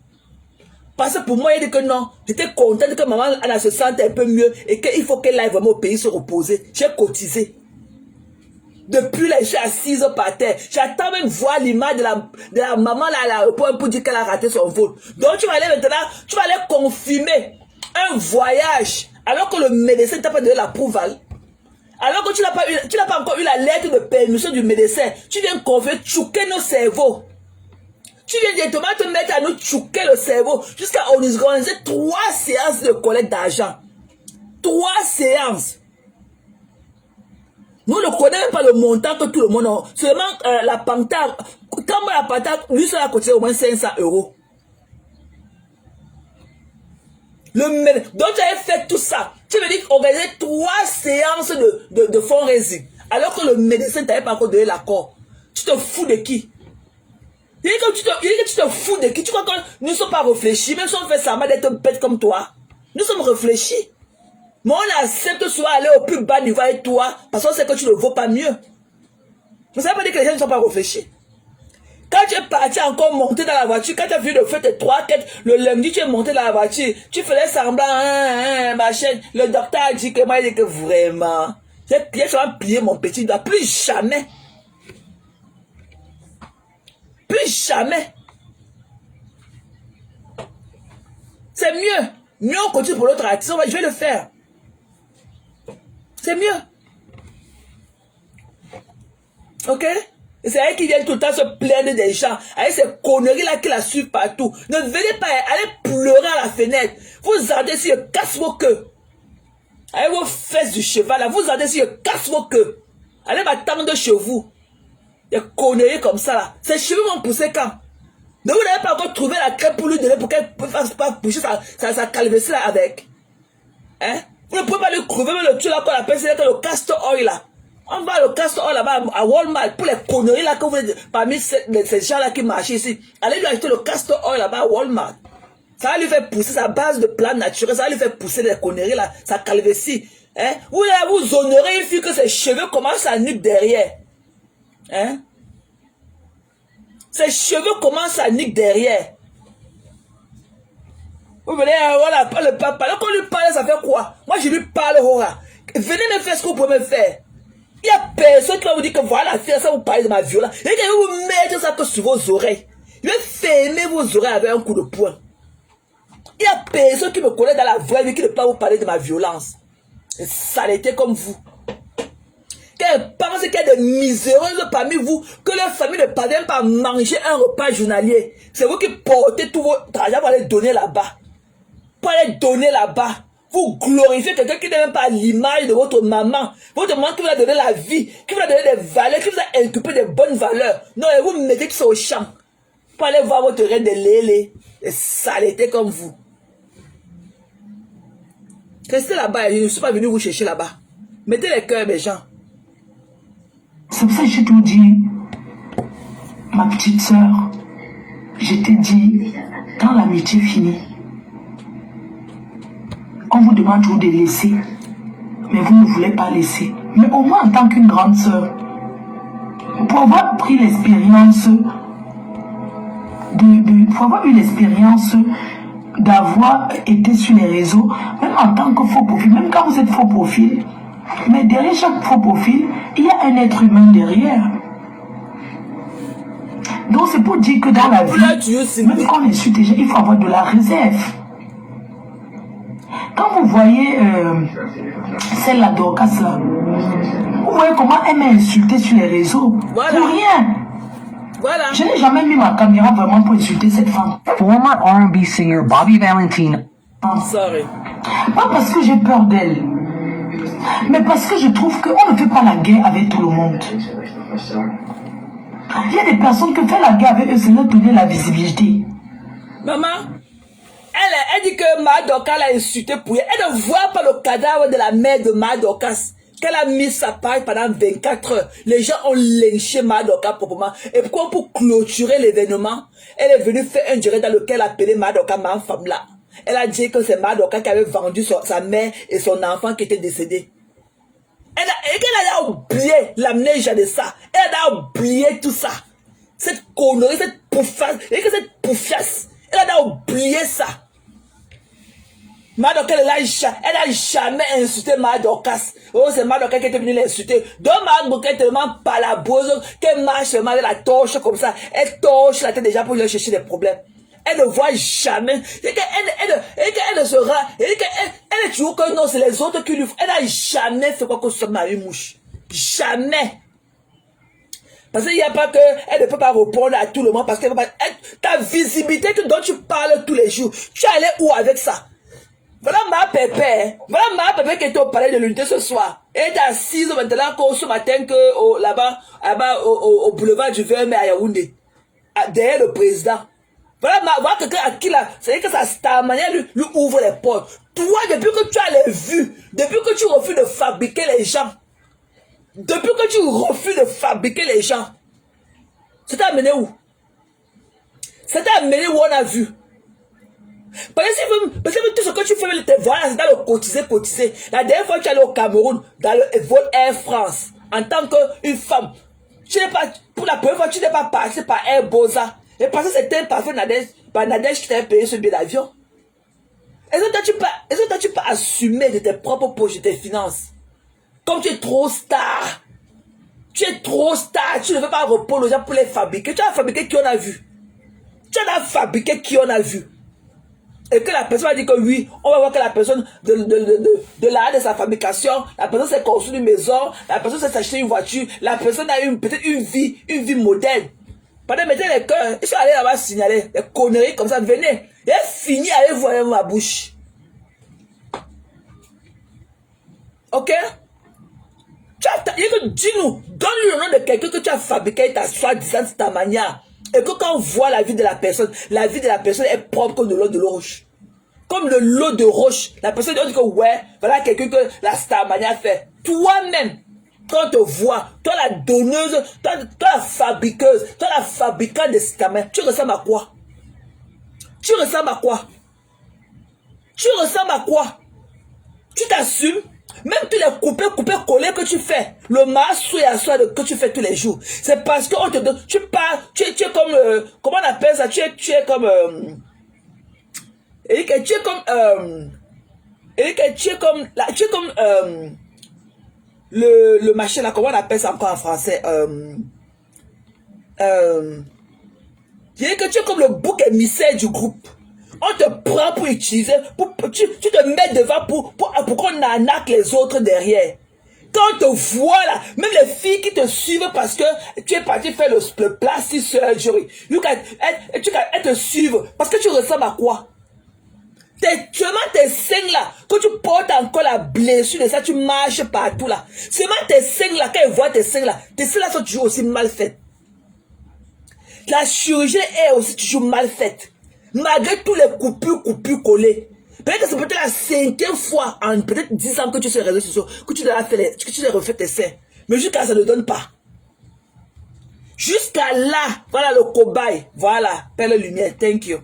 Parce que pour moi, il dit que non, j'étais contente que maman elle se sente un peu mieux et qu'il faut qu'elle aille vraiment au pays se reposer. J'ai cotisé. Depuis là, je suis assise par terre. J'attends même voir l'image de la maman là à l'aéroport pour dire qu'elle a raté son vol. Donc tu vas aller maintenant, tu vas aller confirmer un voyage alors que le médecin t'a pas donné l'approval. Alors que tu n'as pas encore eu la lettre de permission du médecin. Tu viens confirmer, choquer nos cerveaux. Tu viens directement te mettre à nous choquer le cerveau jusqu'à organiser 3 séances de collecte d'argent. 3 séances. Nous ne connaissons même pas le montant que tout le monde a. Seulement la pancarte. Quand la pancarte, lui, ça a coûté au moins 500 €. Donc tu avais fait tout ça. Tu veux dire organiser 3 séances de fundraising. Alors que le médecin t'avait pas encore donné l'accord. Tu te fous de qui? Il dit que tu te fous de qui? Tu crois que nous ne sommes pas réfléchis, même si on fait ça d'être bête comme toi. Nous sommes réfléchis. Mais on accepte soit aller au plus bas niveau avec toi, parce qu'on sait que tu ne vaux pas mieux. Mais ça ne veut pas dire que les gens ne sont pas réfléchis. Quand tu es parti encore monter dans la voiture, quand tu as vu de faire tes 3 quêtes, le lundi tu es monté dans la voiture, tu faisais semblant, machin, le docteur a dit que moi, il dit que vraiment, j'ai souvent plié mon petit doigt, plus jamais. Plus jamais. C'est mieux. Mieux on continue pour l'autre artiste. Je vais le faire. C'est mieux. Ok? Et c'est elle qui vient tout le temps se plaindre des gens. Avec ces conneries-là qui la suivent partout. Ne venez pas aller pleurer à la fenêtre. Vous attendez si je casse vos queues. Avec vos fesses du cheval là. Vous attendez si je casse vos queues. Allez m'attendre chez vous. Des conneries comme ça là. Ses cheveux vont pousser quand? Mais vous n'avez pas encore trouvé la crème pour lui donner pour qu'elle ne fasse pas pousser sa calvitie là avec. Hein? Vous ne pouvez pas lui crever le truc là qu'on appelle le castor oil là. On va le castor oil là-bas à Walmart pour les conneries là que vous êtes parmi ces gens là qui marchent ici. Allez lui acheter le castor oil là-bas à Walmart. Ça va lui faire pousser sa base de plantes naturelles. Ça va lui faire pousser les conneries là, sa calvitie. Hein? Vous honorez une fille que ses cheveux commencent à nuque derrière. Hein? Ses cheveux commencent à niquer derrière. Vous venez, voilà, le papa. Là, quand on lui parle, ça fait quoi? Moi, je lui parle, Hora. Venez me faire ce que vous pouvez me faire. Il y a personne qui va vous dire que voilà, ça vous parle de ma violence. Et que vous mettez ça que sur vos oreilles. Je vais fermer vos oreilles avec un coup de poing. Il y a personne qui me connaît dans la vraie vie qui ne peut pas vous parler de ma violence. Et saleté comme vous. Qu'elle pense qu'il y a des miséreuses parmi vous, que leur famille ne parvient pas à manger un repas journalier. C'est vous qui portez tout votre argent pour aller donner là-bas. Pour aller donner là-bas. Vous glorifiez quelqu'un qui n'est même pas à l'image de votre maman. Votre maman qui vous a donné la vie, qui vous a donné des valeurs, qui vous a inculqué des bonnes valeurs. Non, et vous mettez tout ça au champ. Pour aller voir votre reine de lélé. Et saleté comme vous. Restez là-bas, je ne suis pas venu vous chercher là-bas. Mettez les cœurs, mes gens. C'est pour ça que je te dis, ma petite soeur, je te dis, quand l'amitié finit, on vous demande toujours de laisser, mais vous ne voulez pas laisser. Mais au moins en tant qu'une grande soeur, pour avoir pris l'expérience pour avoir eu l'expérience d'avoir été sur les réseaux, même en tant que faux profil, même quand vous êtes faux profil, Mais derrière chaque faux profil, il y a un être humain derrière. Donc c'est pour dire que dans la vie, même quand on insulte les gens, il faut avoir de la réserve. Quand vous voyez celle-là Dorcas là, vous voyez comment elle m'a insulté sur les réseaux. Voilà. Pour rien. Voilà. Je n'ai jamais mis ma caméra vraiment pour insulter cette femme. Former R&B singer Bobby Valentine. Sorry. Pas parce que j'ai peur d'elle, mais parce que je trouve qu'on ne fait pas la guerre avec tout le monde. Il y a des personnes qui font la guerre avec eux, c'est leur donner la visibilité. Maman, elle dit que Madoka l'a insulté pour elle. Elle ne voit pas le cadavre de la mère de Madokas. Qu'elle a mis sa paille pendant 24 heures. Les gens ont lynché Madoka proprement. Et pourquoi pour clôturer l'événement, elle est venue faire un direct dans lequel elle a appelé Madoka ma femme là. Elle a dit que c'est Madoka qui avait vendu sa mère et son enfant qui était décédé. Elle a oublié l'amnésie de ça. Elle a oublié tout ça. Cette connerie, cette pouffasse. Cette pouffasse. Elle a oublié ça. Madoka, elle a jamais insulté Madokas. Oh, c'est Madoka qui était venu l'insulter. Donc Madoka est tellement palabreuse qu'elle marche avec la torche comme ça. Elle torche la tête déjà pour lui chercher des problèmes. Elle ne voit jamais. Elle ne sera. Elle est toujours que non, c'est les autres qui lui font. Elle n'a jamais fait quoi que ce soit Marie-Mouche. Jamais. Parce qu'il n'y a pas que. Elle ne peut pas répondre à tout le monde parce que ta visibilité dont tu parles tous les jours. Tu es allé où avec ça? Voilà ma pépé. Voilà ma pépé qui était au palais de l'unité ce soir. Elle est assise maintenant ce matin que là-bas, au boulevard du Verme à Yaoundé. Derrière le président. Voilà quelqu'un à qui là, c'est-à-dire que sa manière lui ouvre les portes. Toi, depuis que tu as les vues, depuis que tu refuses de fabriquer les gens, depuis que tu refuses de fabriquer les gens, ça t'a amené où? Ça t'a amené où on a vu? Parce que tout ce que tu fais, voilà, c'est dans le cotiser. La dernière fois que tu es allé au Cameroun, dans le vol Air France, en tant qu'une femme, tu n'es pas, pour la première fois, tu n'es pas passé par Air Boza. Et parce que c'était un parfait Nadège qui t'avait payé ce billet d'avion. Est-ce que tu peux assumer de tes propres poches, de tes finances? Comme tu es trop star. Tu es trop star. Tu ne veux pas répondre aux gens pour les fabriquer. Tu as fabriqué qui on a vu. Tu as fabriqué qui on a vu. Et que la personne va dire que oui, on va voir que la personne de l'art de sa fabrication, la personne s'est construit une maison, la personne s'est acheté une voiture, la personne a eu peut-être une vie modèle. Pendant mettez les cœurs, ils sont allés là-bas signaler des conneries comme ça, venez. Et fini, allez voir ma bouche. Ok? Dis-nous, donne-nous le nom de quelqu'un que tu as fabriqué, ta soi-disant ta manière. Et que quand on voit la vie de la personne est propre comme de l'eau de roche. Comme de l'eau de roche. La personne dit que ouais, voilà quelqu'un que la Starmania fait. Toi-même, quand on te voit, toi la donneuse, toi la fabriqueuse, toi la fabricante de Starmania, tu ressembles à quoi? Tu ressembles à quoi? Tu ressembles à quoi? Tu t'assumes? Même tous les coupés, collés que tu fais, le massou et assoir que tu fais tous les jours, c'est parce qu'on te donne, tu pars, tu es comme, comment on appelle ça, tu es comme, le machin là, comment on appelle ça encore en français, tu es comme le bouc émissaire du groupe. On te prend pour utiliser, tu te mets devant pour qu'on arnaque les autres derrière. Quand on te voit là, même les filles qui te suivent parce que tu es parti faire le plastic surgery, elles te suivent parce que tu ressembles à quoi? Seulement tes seins là, quand tu portes encore la blessure de ça, tu marches partout là. Seulement tes seins là, quand ils voient tes seins là sont toujours aussi mal faites. La chirurgie est aussi toujours mal faite. Malgré tous les coupures collées. Peut-être que c'est peut-être la 5e fois en peut-être 10 ans que tu es sur les réseaux sociaux, que tu les refais tes seins. Mais jusqu'à là, ça ne donne pas. Jusqu'à là, voilà le cobaye. Voilà, Père Lumière, thank you.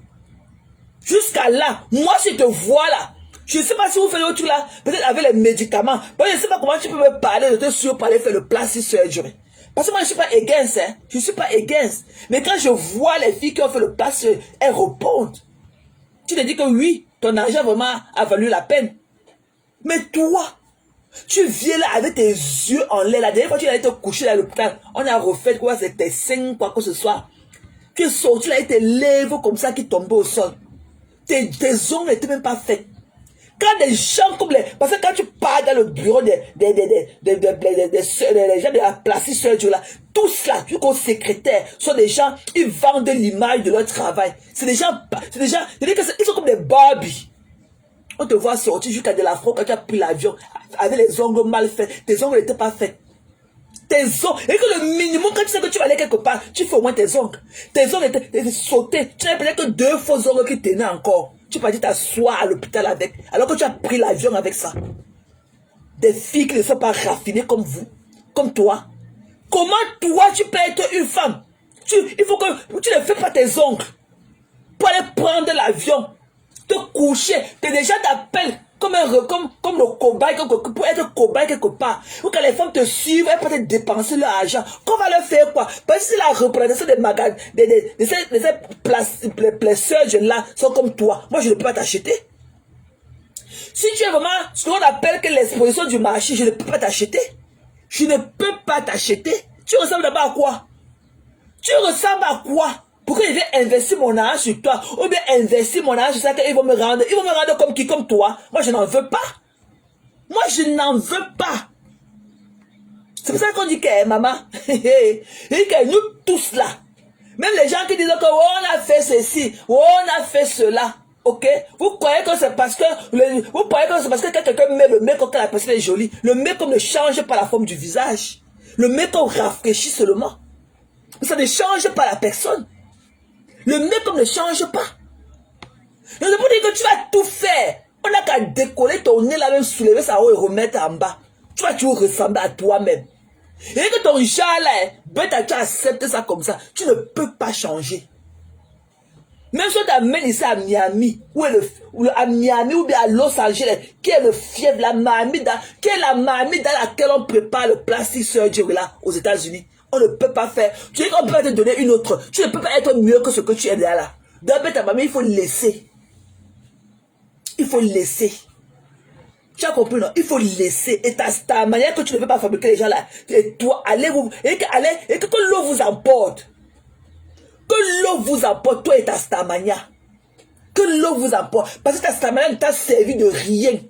Jusqu'à là, moi si je te vois là, je ne sais pas si vous faites le truc là, peut-être avec les médicaments. Bon, je ne sais pas comment tu peux me parler de te sûr pour aller faire le plastic surgery. Parce que moi, je ne suis pas against, hein. Je ne suis pas against. Mais quand je vois les filles qui ont fait le plastic, elles répondent. Tu te dis que oui, ton argent vraiment a valu la peine. Mais toi, Tu viens là avec tes yeux en l'air. La dernière fois, tu allais te coucher dans l'hôpital. On a refait quoi, c'était 5 quoi que ce soit. Tu es sorti là avec tes lèvres comme ça qui tombaient au sol. Tes ongles n'étaient même pas faits. Quand des gens comme les... Parce que quand tu pars dans le bureau des gens de la plastique surgery là, tous là, tu comme secrétaires, sont des gens, ils vendent l'image de leur travail. C'est des gens, ils sont comme des Barbies. On te voit sortir jusqu'à de la France quand tu as pris l'avion avec les ongles mal faits. Tes ongles n'étaient pas faits. Tes ongles, et que le minimum, quand tu sais que tu vas aller quelque part, tu fais au moins tes ongles. Tes ongles étaient sautés. Tu n'avais peut-être que 2 faux ongles qui tenaient encore. Tu peux t'asseoir à l'hôpital avec, alors que tu as pris l'avion avec ça. Des filles qui ne sont pas raffinées comme vous, comme toi. Comment toi tu peux être une femme? Il faut que tu ne fais pas tes ongles pour aller prendre l'avion, te coucher. Des gens t'appellent comme le cobaye, pour être cobaye quelque part. Ou quand les femmes te suivent, elles peuvent te dépenser leur argent. Qu'on va leur faire quoi? Parce que c'est la représentation des magasins, les sœurs jeunes là sont comme toi. Moi, je ne peux pas t'acheter. Si tu es vraiment ce qu'on appelle que l'exposition du marché, je ne peux pas t'acheter. Je ne peux pas t'acheter. Tu ressembles d'abord à quoi? Tu ressembles à quoi? Pourquoi je vais investir mon argent sur toi? Ou bien investir mon argent sur ça qu'ils vont me rendre. Ils vont me rendre comme qui? Comme toi. Moi, je n'en veux pas. Moi, je n'en veux pas. C'est pour ça qu'on dit que maman, et que nous tous là, même les gens qui disent que oh, on a fait ceci, oh, on a fait cela, ok? Vous croyez que c'est parce que quelqu'un met le make-up quand la personne est jolie. Le make-up ne change pas la forme du visage. Le make-up rafraîchit seulement. Ça ne change pas la personne. Le make-up ne change pas. Donc, c'est pour dire que tu vas tout faire. On n'a qu'à décoller ton nez là, même soulever ça haut et remettre en bas. Tu vas toujours ressembler à toi-même. Et que ton genre là, tu acceptes ça comme ça. Tu ne peux pas changer. Même si on t'amène ici à Miami, à Miami ou bien à Los Angeles, qui est le fief, la marmite, qui est la marmite dans laquelle on prépare le plastic surgery là, aux États-Unis. On ne peut pas faire. Tu dis qu'on peut te donner une autre. Tu ne peux pas être mieux que ce que tu es là. D'abord ta maman, il faut laisser. Il faut laisser. Tu as compris, non? Il faut laisser. Et ta manière que tu ne veux pas fabriquer les gens là. Et toi, et que l'eau vous emporte. Que l'eau vous emporte, toi et ta stamania. Que l'eau vous emporte. Parce que ta stamania ne t'a servi de rien.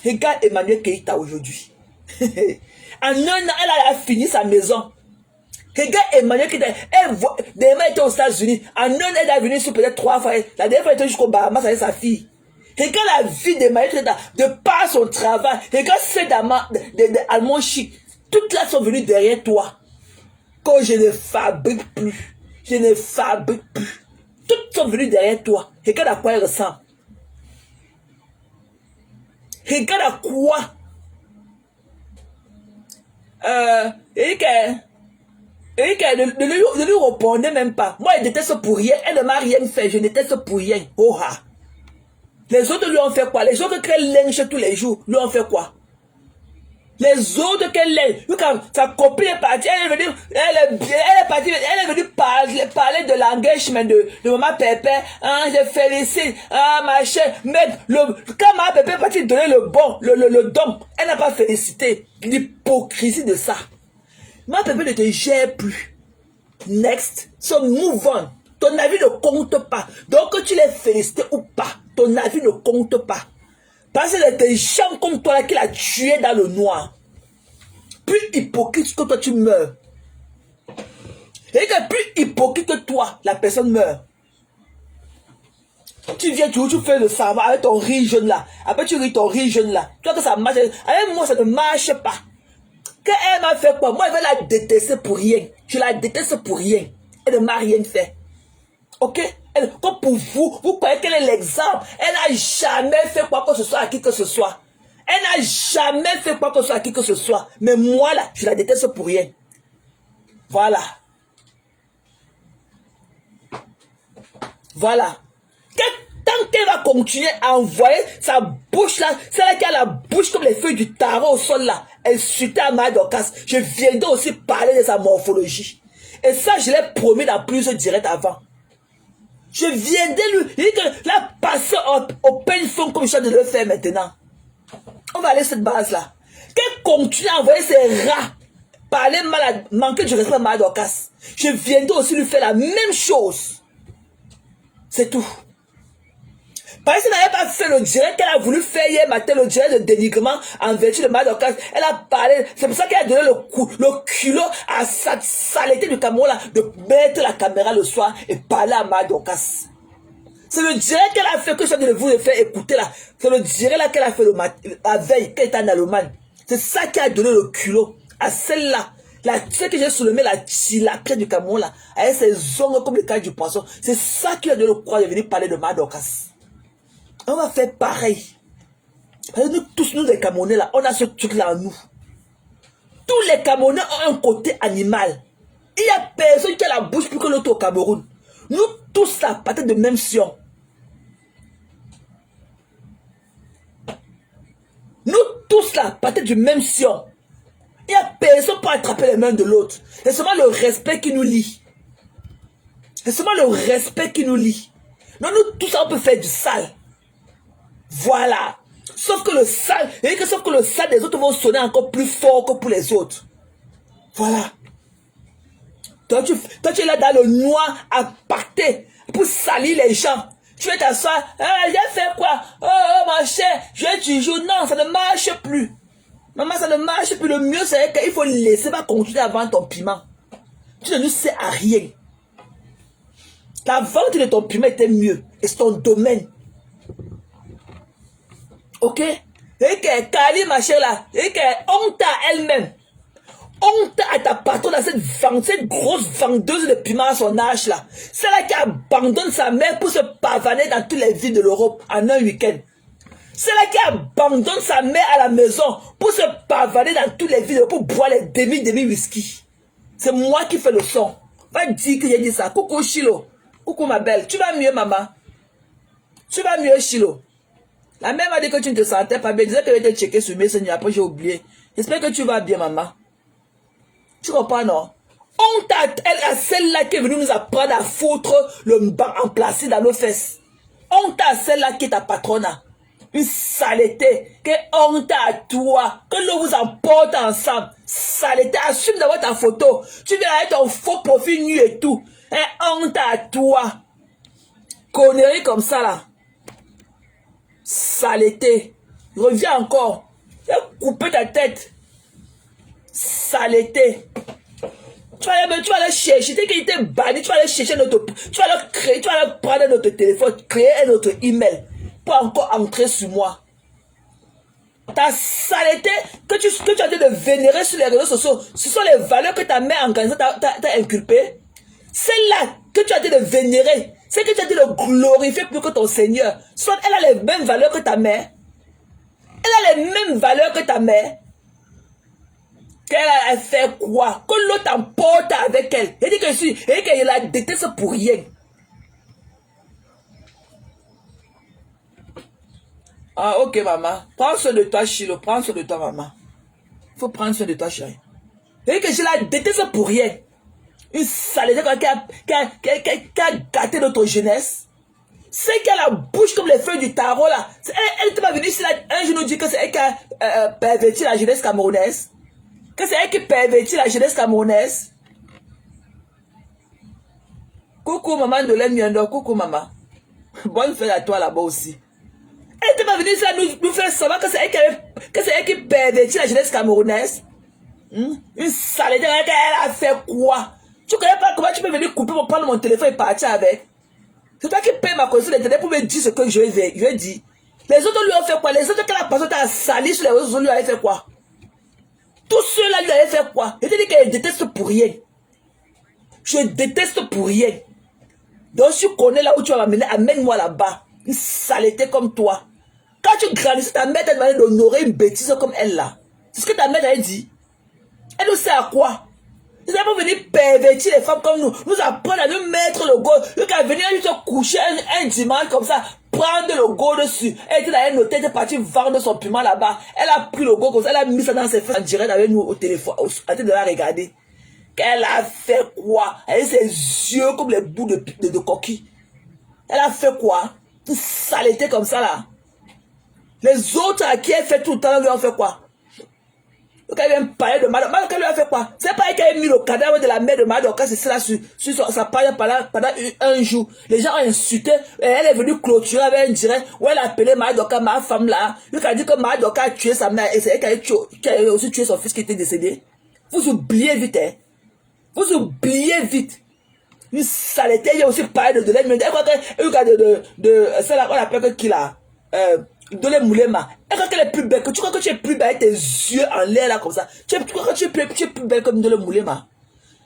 Regarde Emmanuel Keïta aujourd'hui. En un an, elle a fini sa maison. Regarde Emmanuel Keïta. Elle était aux États-Unis. En un an, elle est venue sur peut-être 3 fois. La dernière fois, elle était jusqu'au Bahamas avec sa fille. Regarde la vie d'Emmanuel Keïta. De par son travail. Regarde celle d'Allemand chic. Toutes là sont venues derrière toi. Quand je ne fabrique plus. Je ne fabrique plus. Toutes sont venues derrière toi. Regarde à quoi elle ressemble. Regarde à quoi. Eric, ne lui répondez même pas. Moi, elle déteste pour rien. Elle ne m'a rien fait. Je déteste pour rien. Oh ha. Les autres lui ont fait quoi? Les autres qu'elle lynche tous les jours lui ont fait quoi? Les autres qu'elle lynche. Quand sa copine est partie, elle est venue parler de l'engagement de maman Pépé. Hein, je félicite. Ah, machin. Mais quand maman Pépé est partie donner le don, elle n'a pas félicité. L'hypocrisie de ça. Maman Pépé ne te gère plus. Next. So move on. Ton avis ne compte pas. Donc que tu l'aies félicité ou pas, ton avis ne compte pas. Parce que c'est des gens comme toi là qui l'a tué dans le noir. Plus hypocrite que toi, tu meurs. Et que plus hypocrite que toi, la personne meurt. Tu viens toujours, tu fais le savant avec ton riz jaune là. Après, tu ris ton riz jaune là. Tu vois que ça marche. Avec moi, ça ne marche pas. Qu'elle m'a fait quoi? Moi, je vais la détester pour rien. Je la déteste pour rien. Elle ne m'a rien fait. Ok? Comme pour vous, vous croyez qu'elle est l'exemple. Elle n'a jamais fait quoi que ce soit à qui que ce soit. Elle n'a jamais fait quoi que ce soit à qui que ce soit. Mais moi là, je la déteste pour rien. Voilà. Voilà. Tant qu'elle va continuer à envoyer sa bouche là, celle qui a la bouche comme les feuilles du tarot au sol là, elle suitait à ma Dorcas. Je viendrai aussi parler de sa morphologie. Et ça, je l'ai promis dans plusieurs directs avant. Je viendrai lui dire que la passer au peine fond comme je de le faire maintenant. On va aller à cette base là. Qu'elle continue à envoyer ses rats, parler mal, manquer de respect à Maman Dorcas. Je viendrai aussi lui faire la même chose. C'est tout. Parce qu'elle n'avait pas fait le direct qu'elle a voulu faire hier matin, le direct de dénigrement en vertu de Maman Dorcas. Elle a parlé, c'est pour ça qu'elle a donné le culot à sa saleté du Cameroun là, de mettre la caméra le soir et parler à Maman Dorcas. C'est le direct qu'elle a fait que je suis en train de vous faire écouter là. C'est le direct là qu'elle a fait le matin, la veille, qu'elle était en Allemagne. C'est ça qui a donné le culot à celle-là. Celle que j'ai soulevé, la pierre du Cameroun là, avec ses ongles comme les cailles du poisson. C'est ça qui a donné le courage de venir parler de Maman Dorcas. On va faire pareil. Parce que nous tous, nous les Camerounais là, on a ce truc là en nous. Tous les Camerounais ont un côté animal. Il n'y a personne qui a la bouche plus que l'autre au Cameroun. Nous tous là, peut-être de même sion. Nous tous là, peut-être du même sion. Il n'y a personne pour attraper les mains de l'autre. C'est seulement le respect qui nous lie. C'est seulement le respect qui nous lie. Non, nous tous on peut faire du sale. Voilà. Sauf que le sale, sauf que le sale des autres vont sonner encore plus fort que pour les autres. Voilà. Toi, tu es là dans le noir à pacter pour salir les gens. Tu vas t'asseoir. Ah, j'ai fait quoi? Oh, ma chère, je toujours. Non, ça ne marche plus. Maman, ça ne marche plus. Le mieux, c'est qu'il faut laisser pas continuer à vendre ton piment. Tu ne nous sais à rien. La vente de ton piment était mieux. Et c'est ton domaine. Ok? Et que Kali, ma chère là, et que honte à elle-même. Honte à ta patronne, à cette grosse vendeuse de piment à son âge là. Celle-là qui abandonne sa mère pour se pavaner dans toutes les villes de l'Europe en un week-end. Celle-là qui abandonne sa mère à la maison pour se pavaner dans toutes les villes pour boire les demi whisky. C'est moi qui fais le son. Va dire que j'ai dit ça. Coucou Chilo. Coucou ma belle. Tu vas mieux maman? Tu vas mieux Chilo? La mère m'a dit que tu ne te sentais pas bien. Elle disait qu'elle était checkée sur mes seigneurs. Après j'ai oublié. J'espère que tu vas bien maman. Tu comprends non? Honte à celle-là qui est venue nous apprendre à foutre le banc en placé dans nos fesses. Honte à celle-là qui est ta patronne. Une saleté. Que honte à toi. Que l'on vous emporte ensemble. Saleté. Assume d'avoir ta photo. Tu viens avec ton faux profil nu et tout. Honte à toi. Connerie comme ça là. Saleté. Reviens encore. Tu vas couper ta tête. Saleté. Tu vas aller chercher. Dès qu'il était banni, tu vas aller chercher notre. Tu vas aller créer. Tu vas aller prendre notre téléphone. Créer un autre email. Pour encore entrer sur moi. Ta saleté que tu as dit de vénérer sur les réseaux sociaux, ce sont les valeurs que ta mère en t'a inculpées. Celle-là que tu as dit de vénérer, c'est que tu as dit de glorifier plus que ton Seigneur. Soit elle a les mêmes valeurs que ta mère. Elle a les mêmes valeurs que ta mère. Qu'elle a fait quoi? Que l'autre emporte avec elle. Elle dit qu'elle la déteste pour rien. Ah, ok, maman. Prends soin de toi, Chilo. Prends soin de toi, maman. Il faut prendre soin de toi, chérie. Et que je la déteste pour rien. Une saleté qui a gâté notre jeunesse. C'est qu'elle a la bouche comme les feuilles du tarot, là. Elle n'était pas venue ici, là. Un jour nous dit que c'est elle qui a perverti la jeunesse camerounaise. Que c'est elle qui pervertit la jeunesse camerounaise. Coucou, maman de l'Emiendo. Coucou, maman. Bonne fête à toi, là-bas aussi. Elle n'était pas venue ici nous faire savoir que c'est elle qui pervertit la jeunesse camerounaise. Une saleté, elle a fait quoi? Tu connais pas comment tu peux venir couper pour prendre mon téléphone et partir avec? C'est toi qui payes ma connexion d'Internet pour me dire ce que je vais dire. Les autres lui ont fait quoi? Les autres que la personne t'a sali sur les réseaux sociaux lui avaient fait quoi? Tous ceux-là lui avaient fait quoi? Je te dis qu'elle déteste pour rien. Je déteste pour rien. Donc si tu connais là où tu vas m'amener, amène-moi là-bas. Une saleté comme toi. Quand tu grandissais, ta mère t'a demandé d'honorer une bêtise comme elle là. C'est ce que ta mère t'a dit. Elle nous sait à quoi? Ils n'ont pas venir pervertir les femmes comme nous. Nous apprendre à nous mettre le go. Nous qu'à venir juste coucher un dimanche comme ça. Prendre le go dessus. Elle était dans un hôtel, elle est partie vendre son piment là-bas. Elle a pris le go comme ça. Elle a mis ça dans ses fesses en direct avec nous au téléphone. En train de la regarder. Qu'elle a fait quoi? Elle a ses yeux comme les bouts de coquille. Elle a fait quoi? Une saleté comme ça là. Les autres à qui elle fait tout le temps, lui ont fait quoi? Quand il vient parler de Madoka lui a fait quoi? C'est pas elle qui a mis le cadavre de la mère de Madoka, c'est cela sur sa page pendant un jour. Les gens ont insulté, elle est venue clôturer avec un direct où elle a appelé Madoka, ma femme là. Elle a dit que Madoka a tué sa mère et c'est elle qui a aussi tué son fils qui était décédé. Vous oubliez vite, hein? Vous oubliez vite. Une saleté, il y a aussi parlé de l'aide. Elle croit de celle-là, on appelle qui là? De les moulema. Elle croit qu'elle est plus belle. Tu crois que tu es plus belle avec tes yeux en l'air là comme ça. Tu crois que tu es plus belle comme de les moulema.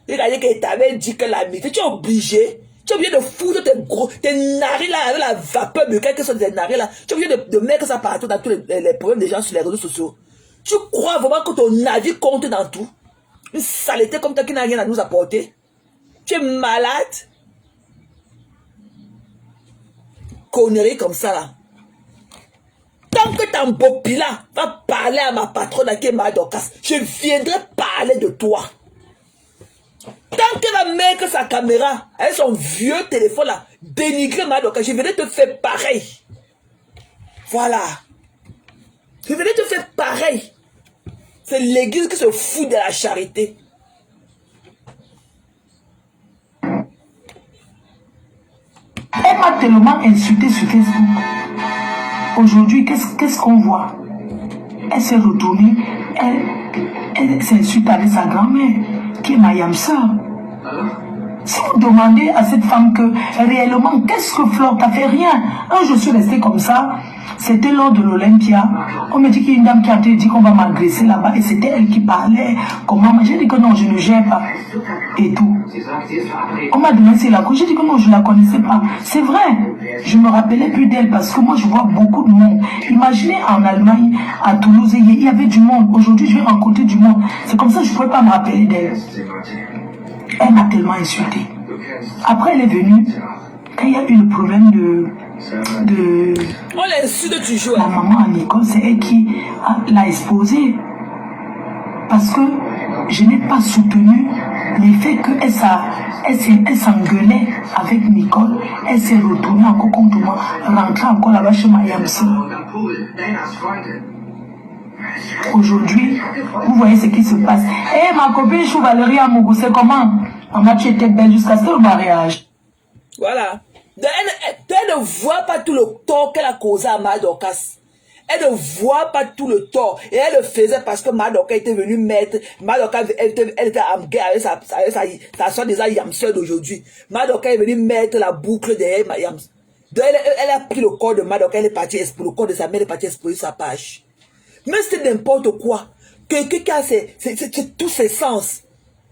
Elle a dit qu'elle t'avait dit que l'amitié, tu es obligé. Tu es obligé de foutre tes narines là avec la vapeur de quelque chose de tes narines là. Tu es obligé de mettre ça partout dans tous les problèmes des gens sur les réseaux sociaux. Tu crois vraiment que ton avis compte dans tout? Une saleté comme toi qui n'a rien à nous apporter. Tu es malade. Connerie comme ça là. Tant que ton bopila va parler à ma patronne qui est Madokas, je viendrai parler de toi. Tant qu'elle va mettre sa caméra avec son vieux téléphone là, dénigrer Madokas, je viendrai te faire pareil. Voilà. Je viendrai te faire pareil. C'est l'église qui se fout de la charité. Elle m'a tellement insulté sur Facebook. Aujourd'hui, qu'est-ce qu'on voit? Elle s'est retournée, elle s'insulte avec sa grand-mère, qui est ma Yamsa. Si vous demandez à cette femme que réellement, qu'est-ce que Flore t'a fait? Rien. Je suis restée comme ça. C'était lors de l'Olympia. On me dit qu'il y a une dame qui a dit qu'on va m'agresser là-bas et c'était elle qui parlait. Comment? J'ai dit que non, je ne gère pas. Et tout. On m'a demandé la cause. J'ai dit que non, je ne la connaissais pas. C'est vrai. Je ne me rappelais plus d'elle parce que moi, je vois beaucoup de monde. Imaginez en Allemagne, à Toulouse, il y avait du monde. Aujourd'hui, je vais rencontrer du monde. C'est comme ça que je ne pouvais pas me rappeler d'elle. Elle m'a tellement insultée. Après, elle est venue. Quand il y a eu le problème on l'insulte toujours. La maman à l'école, c'est elle qui l'a exposée. Parce que je n'ai pas soutenu les faits qu'elle s'engueulait avec Nicole. Elle s'est retournée encore contre moi, rentrée encore là-bas chez ma Yamsi. Aujourd'hui, vous voyez ce qui se passe. Eh, ma copine Chou Valérie Amougou, c'est comment? Maman, tu étais belle jusqu'à ce mariage. Voilà. Elle ne voit pas tout le tort qu'elle a causé à Madokas. Elle ne voit pas tout le tort. Et elle le faisait parce que Madoka était venue mettre. Madoka, elle était en guerre avec sa soeur des Yamseur d'aujourd'hui. Madoka est venue mettre la boucle derrière ma Yams. Elle a pris le corps de Madoka, elle est partie exploser. Le corps de sa mère, elle est partie exploser sa page. Mais c'est n'importe quoi. Quelqu'un qui a tous ses sens.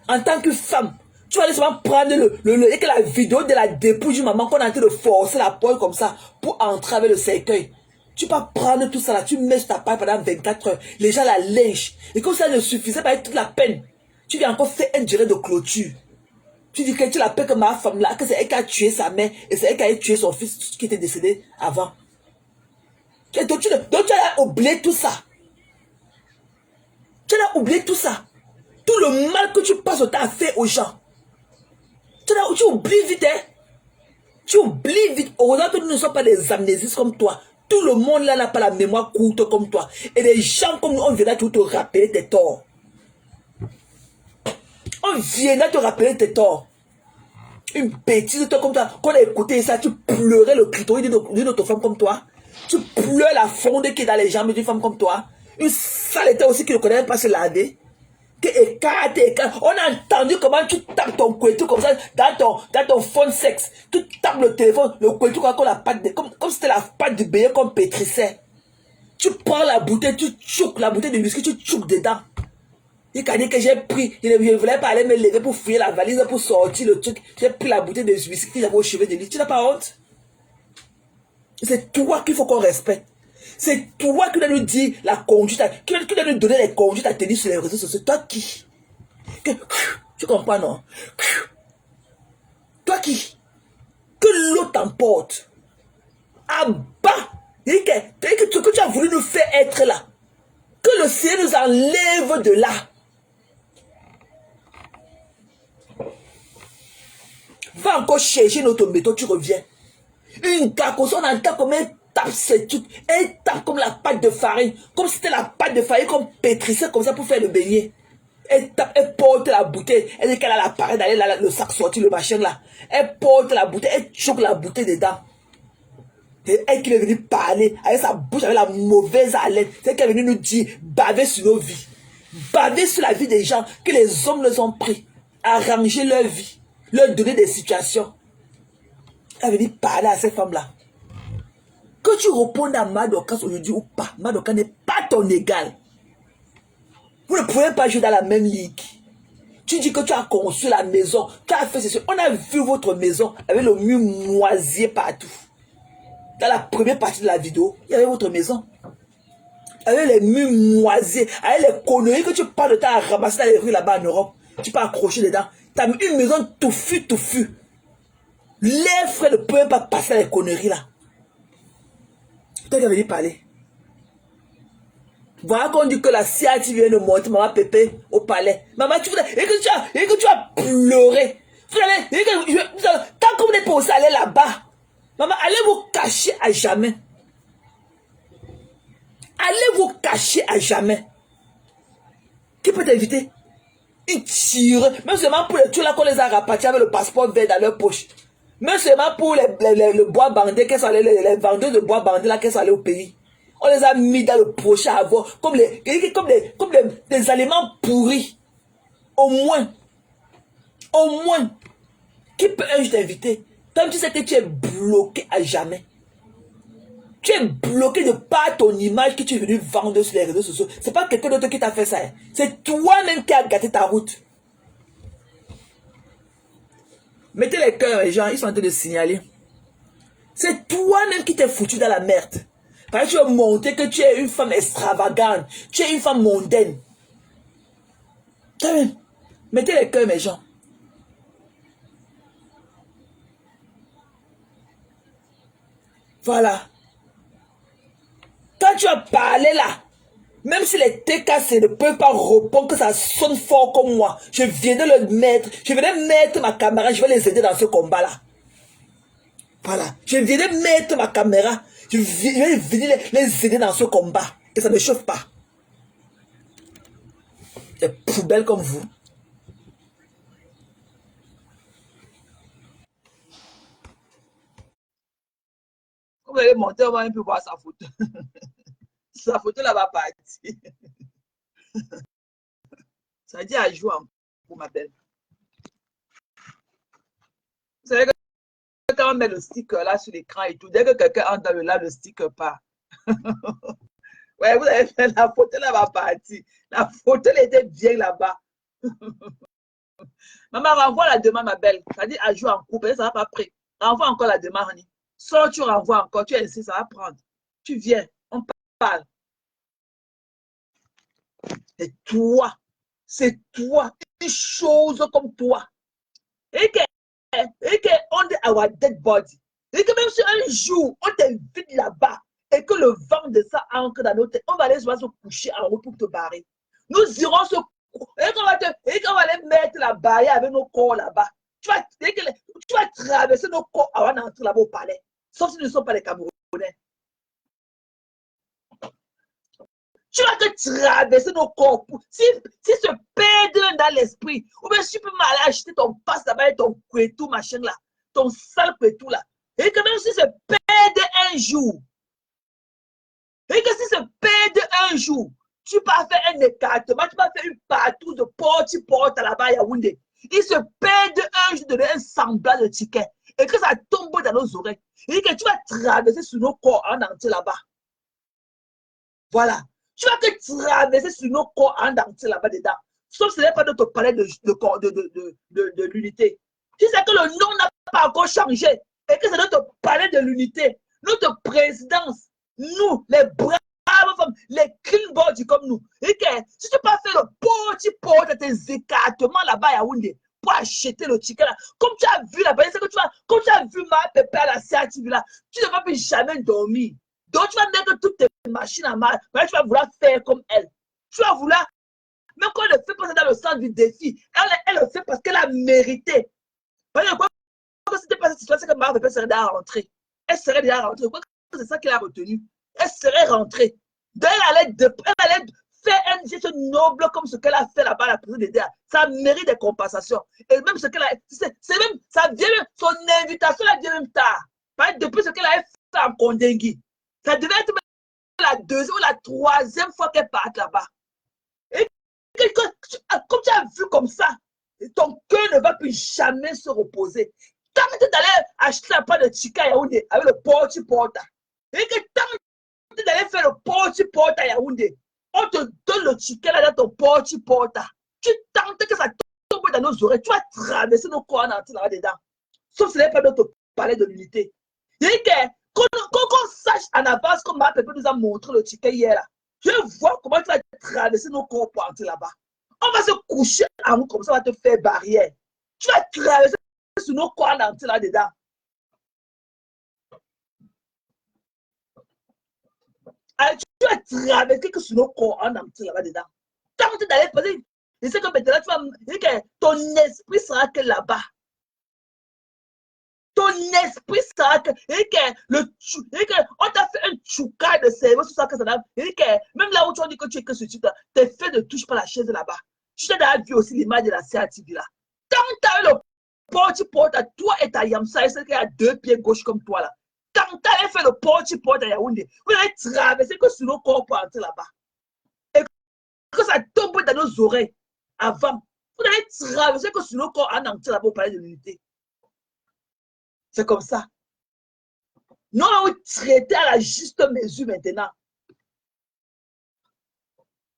En tant que femme. Tu vas aller seulement prendre et que la vidéo de la dépouille du maman qu'on est en train de forcer la poêle comme ça pour entrer avec le cercueil. Tu vas prendre tout ça là, tu mets sur ta paille pendant 24 heures. Les gens la lynchent. Et comme ça ne suffisait pas avec toute la peine, tu viens encore faire un direct de clôture. Tu dis que tu l'appelles que ma femme là, que c'est elle qui a tué sa mère et c'est elle qui a tué son fils qui était décédé avant. Donc tu as oublié tout ça. Tu as oublié tout ça. Tout le mal que tu passes au temps à faire aux gens. Tu oublies vite, hein? Tu oublies vite. Heureusement que nous ne sommes pas des amnésistes comme toi. Tout le monde là n'a pas la mémoire courte comme toi. Et les gens comme nous, on viendra te rappeler tes torts. On viendra te rappeler tes torts. Une bêtise comme toi, qu'on a écouté ça, tu pleurais le clitoris d'une autre femme comme toi. Tu pleures la fonde qui est dans les jambes d'une femme comme toi. Une saleté aussi qui ne connaît pas se laver. Écarte. On a entendu comment tu tapes ton couettou comme ça dans ton phone sexe. Tu tapes le téléphone, le couettou comme la patte comme c'était la patte du bélier qu'on pétrissait. Tu prends la bouteille, tu choques la bouteille de whisky, tu choques dedans. Il a dit que j'ai pris, je ne voulais pas aller me lever pour fouiller la valise, pour sortir le truc. J'ai pris la bouteille de whisky que j'avais au chevet de lui. Tu n'as pas honte? C'est toi qu'il faut qu'on respecte. C'est toi qui dois nous dire la conduite, qui dois nous donner les conduites à tenir sur les réseaux sociaux. Toi qui? Tu comprends, non? Toi qui? Que l'eau t'emporte. À bas. Ce que tu as voulu nous faire être là. Que le Seigneur nous enlève de là. Va encore chercher notre méthode, tu reviens. Une carcasse, on entend combien tape ces trucs. Elle tape comme la pâte de farine. Comme si c'était la pâte de farine qu'on pétrissait comme ça pour faire le beignet. Elle tape, elle porte la bouteille. Elle dit qu'elle a l'appareil d'aller le sac sorti, le machin là. Elle porte la bouteille, elle choque la bouteille dedans. C'est elle qui est venue parler avec sa bouche, avec la mauvaise haleine. C'est elle qui est venue nous dire, baver sur nos vies. Baver sur la vie des gens que les hommes les ont pris. Arranger leur vie. Leur donner des situations. Elle est venue parler à cette femme-là. Que tu répondes à Madoka aujourd'hui ou pas, Madoka n'est pas ton égal. Vous ne pouvez pas jouer dans la même ligue. Tu dis que tu as construit la maison, tu as fait ceci. On a vu votre maison avec le mur moisi partout. Dans la première partie de la vidéo, il y avait votre maison. Avec les murs moisis, avec les conneries que tu parles de temps à ramasser dans les rues là-bas en Europe. Tu peux accrocher dedans. Tu as une maison touffue. Les frères ne peuvent pas passer à les conneries là. Toi qui as venu parler. Voilà qu'on dit que la CIAT vient de monter maman Pépé au palais. Maman, tu voudrais, et que tu as pleuré. Tant que vous n'êtes pas aussi allé là-bas, maman, allez vous cacher à jamais. Allez vous cacher à jamais. Qui peut t'inviter? Ils tirent, même seulement pour les tuer là qu'on les a rapatriés avec le passeport vert dans leur poche. Même seulement pour le bois bandé, les vendeurs de bois bandé là qui sont allés au pays. On les a mis dans le prochain avoir, comme des aliments pourris. Au moins, qui peut un jour t'inviter? Toi, tu sais que tu es bloqué à jamais. Tu es bloqué de par ton image que tu es venu vendre sur les réseaux sociaux. C'est pas quelqu'un d'autre qui t'a fait ça. Hein. C'est toi-même qui as gâté ta route. Mettez les cœurs, les gens, ils sont en train de signaler. C'est toi-même qui t'es foutu dans la merde. Parce que tu veux montrer que tu es une femme extravagante. Tu es une femme mondaine. Mettez les cœurs, mes gens. Voilà. Quand tu as parlé là, même si les TKC ne peuvent pas répondre, que ça sonne fort comme moi, je viens de le mettre, je viens de mettre ma caméra, je vais les aider dans ce combat-là. Voilà. Je viens de mettre ma caméra, je vais venir les aider dans ce combat. Et ça ne chauffe pas. Des poubelles comme vous. Vous allez monter, on va un peu voir sa photo. Sa photo là va partir. Ça dit à jouer pour ma belle. Vous savez que quand on met le sticker là sur l'écran et tout, dès que quelqu'un entre dans le là, le sticker part. Ouais, vous avez fait la photo là va partir. La photo elle était bien là-bas. Maman, renvoie la demande, ma belle. Ça dit à jouer en couple, ça va pas prêt. Renvoie encore la demande, Honey. Soit tu renvoies encore, tu insistes, ça va prendre. Tu viens, on parle. C'est toi, une chose comme toi. Et que on dit our dead body. Et que même si un jour, on t'invite là-bas et que le vent de ça ancre dans notre tête, on va aller se coucher en haut pour te barrer. Nous irons se et qu'on va aller mettre la barrière avec nos corps là-bas. Tu vas traverser nos corps avant d'entrer là-bas au palais. Sauf si nous ne sommes pas les Camerounais. Tu vas que traverser nos corps. Si ce pède dans l'esprit, ou bien tu peux m'aller acheter ton passe là-bas et ton couetou, machin là, ton sale couetou là. Et que même si ce pède un jour, tu peux faire un écartement, tu peux faire une partout de porte là-bas à Yaoundé. Il se pède un jour de un semblant de ticket et que ça tombe dans nos oreilles. Et que tu vas traverser sur nos corps en entier là-bas. Voilà. Tu vas que traverser sur nos corps en entier là-bas dedans. Sauf que ce n'est pas notre palais de l'unité. Tu sais que le nom n'a pas encore changé et que c'est notre palais de l'unité. Notre présidence, nous, les braves femmes, les clean body comme nous. Et que si tu peux faire le petit porte de tes écartements là-bas à Yaoundé pour acheter le ticket là, comme tu as vu là-bas, c'est que comme tu as vu ma pépère à la CATV là, tu ne vas plus jamais dormir. Donc tu vas mettre toutes tes machines à marche, tu vas vouloir faire comme elle. Tu vas vouloir, même quand elle le fait passer dans le centre du défi, elle le fait parce qu'elle a mérité. Parce que si c'était pas cette situation, c'est que ma pépère serait déjà rentrée. Elle serait déjà rentrée. c'est ça qu'elle a retenu. Elle serait rentrée. Elle allait faire un geste noble comme ce qu'elle a fait là-bas à la prison des DA. Ça mérite des compensations. Et même ce qu'elle a... C'est même... Ça vient même... Son invitation, elle vient même tard. Depuis ce qu'elle a fait en Kondengui. Ça devait être la deuxième ou la troisième fois qu'elle part là-bas. Et comme tu as vu comme ça, ton cœur ne va plus jamais se reposer. Tant que tu allais acheter un pas de chica Yaoundé avec le porte-porte, et que tant que tu allais faire le porte-porte à Yaoundé, on te donne le chica là dans ton porte-porte. Tu tentes que ça tombe dans nos oreilles, tu vas traverser nos corps en entier là-dedans. Sauf si ce n'est pas notre palais de l'unité. Et qu'on sache en avance comme ma pépé nous a montré le chica hier là. Je vois comment tu vas traverser nos corps pour entrer là-bas. On va se coucher en nous comme ça, on va te faire barrière. Tu vas traverser sur nos corps en entier là-dedans. Alors, tu vas traverser que sur nos corps en entier là-dedans. Tant que tu d'aller passer, je sais que maintenant tu vas dire que ton esprit sera que là-bas. Ton esprit sera que, on t'a fait un chouka de cerveau sur ça que ça n'a, même là où tu as dit que tu es que ce type, tes faits ne touchent pas la chaise là-bas. Tu t'as déjà vu aussi l'image de la CATV là. Quand tu as eu le porte à toi et ta Yamsa, c'est qu'il y a deux pieds gauche comme toi là. Quand tu as fait le porte à Yaoundé, vous allez traverser que sur nos corps pour entrer là-bas. Et que ça tombe dans nos oreilles avant. Vous allez traverser que sur nos corps en entrer là-bas au palais de l'unité. C'est comme ça. Nous allons traiter à la juste mesure maintenant.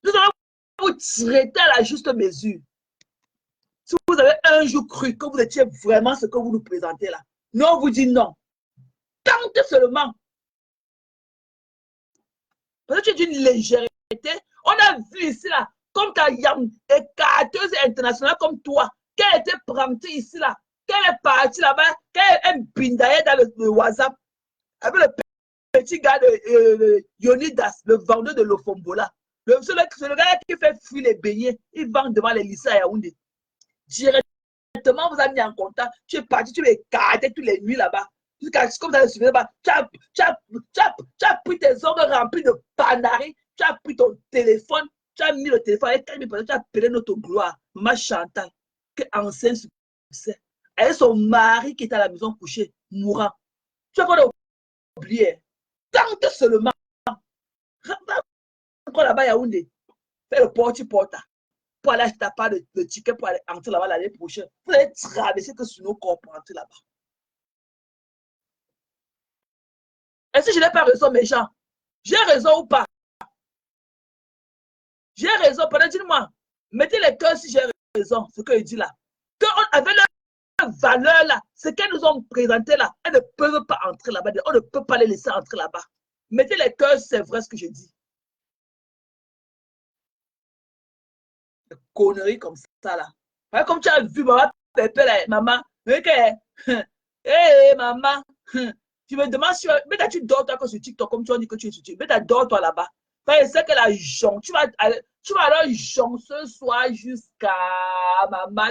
Nous allons vous traiter à la juste mesure. Si vous avez un jour cru que vous étiez vraiment ce que vous nous présentez là, nous on vous dit non. Tentez seulement. Parce que tu es d'une légèreté. On a vu ici là, comme ta écarteuse internationale comme toi, qu'elle était prête ici là, qu'elle est partie là-bas, qu'elle est bindaillée dans le WhatsApp avec le petit gars de Yonidas, le vendeur de l'Ofombola. C'est le gars qui fait fuir les beignets, il vend devant les lycées à Yaoundé. Directement, vous avez mis en contact, tu es parti, tu es écarté toutes les nuits là-bas. Comme ça, tu as pris tes ongles remplis de panaris, tu as pris ton téléphone, tu as mis le téléphone avec 4 000 tu as appelé notre gloire, Maman Chantal, qui est enceinte succès. Elle est son mari qui est à la maison couché, mourant. Tu vas oublier. Tente seulement. Encore là-bas, Yaoundé, fais le porte-porte pour aller acheter ta part de ticket pour aller entrer là-bas l'année prochaine. Vous allez traverser que sur nos corps pour entrer là-bas. Est-ce que je n'ai pas raison, mes gens? J'ai raison ou pas? J'ai raison. Dis-moi, mettez les cœurs si j'ai raison, ce que je dis là. Avec leur valeur là, ce qu'elles nous ont présenté là, elles ne peuvent pas entrer là-bas. On ne peut pas les laisser entrer là-bas. Mettez les cœurs, c'est vrai ce que je dis. Des conneries comme ça là. Ouais, comme tu as vu, maman, pépé là, maman. Hé, maman. Tu me demandes si tu dors toi sur TikTok comme tu as dit que tu es sur TikTok. Mais tu dors toi là-bas. C'est que la jonque. Tu vas alors jonque ce soir jusqu'à maman.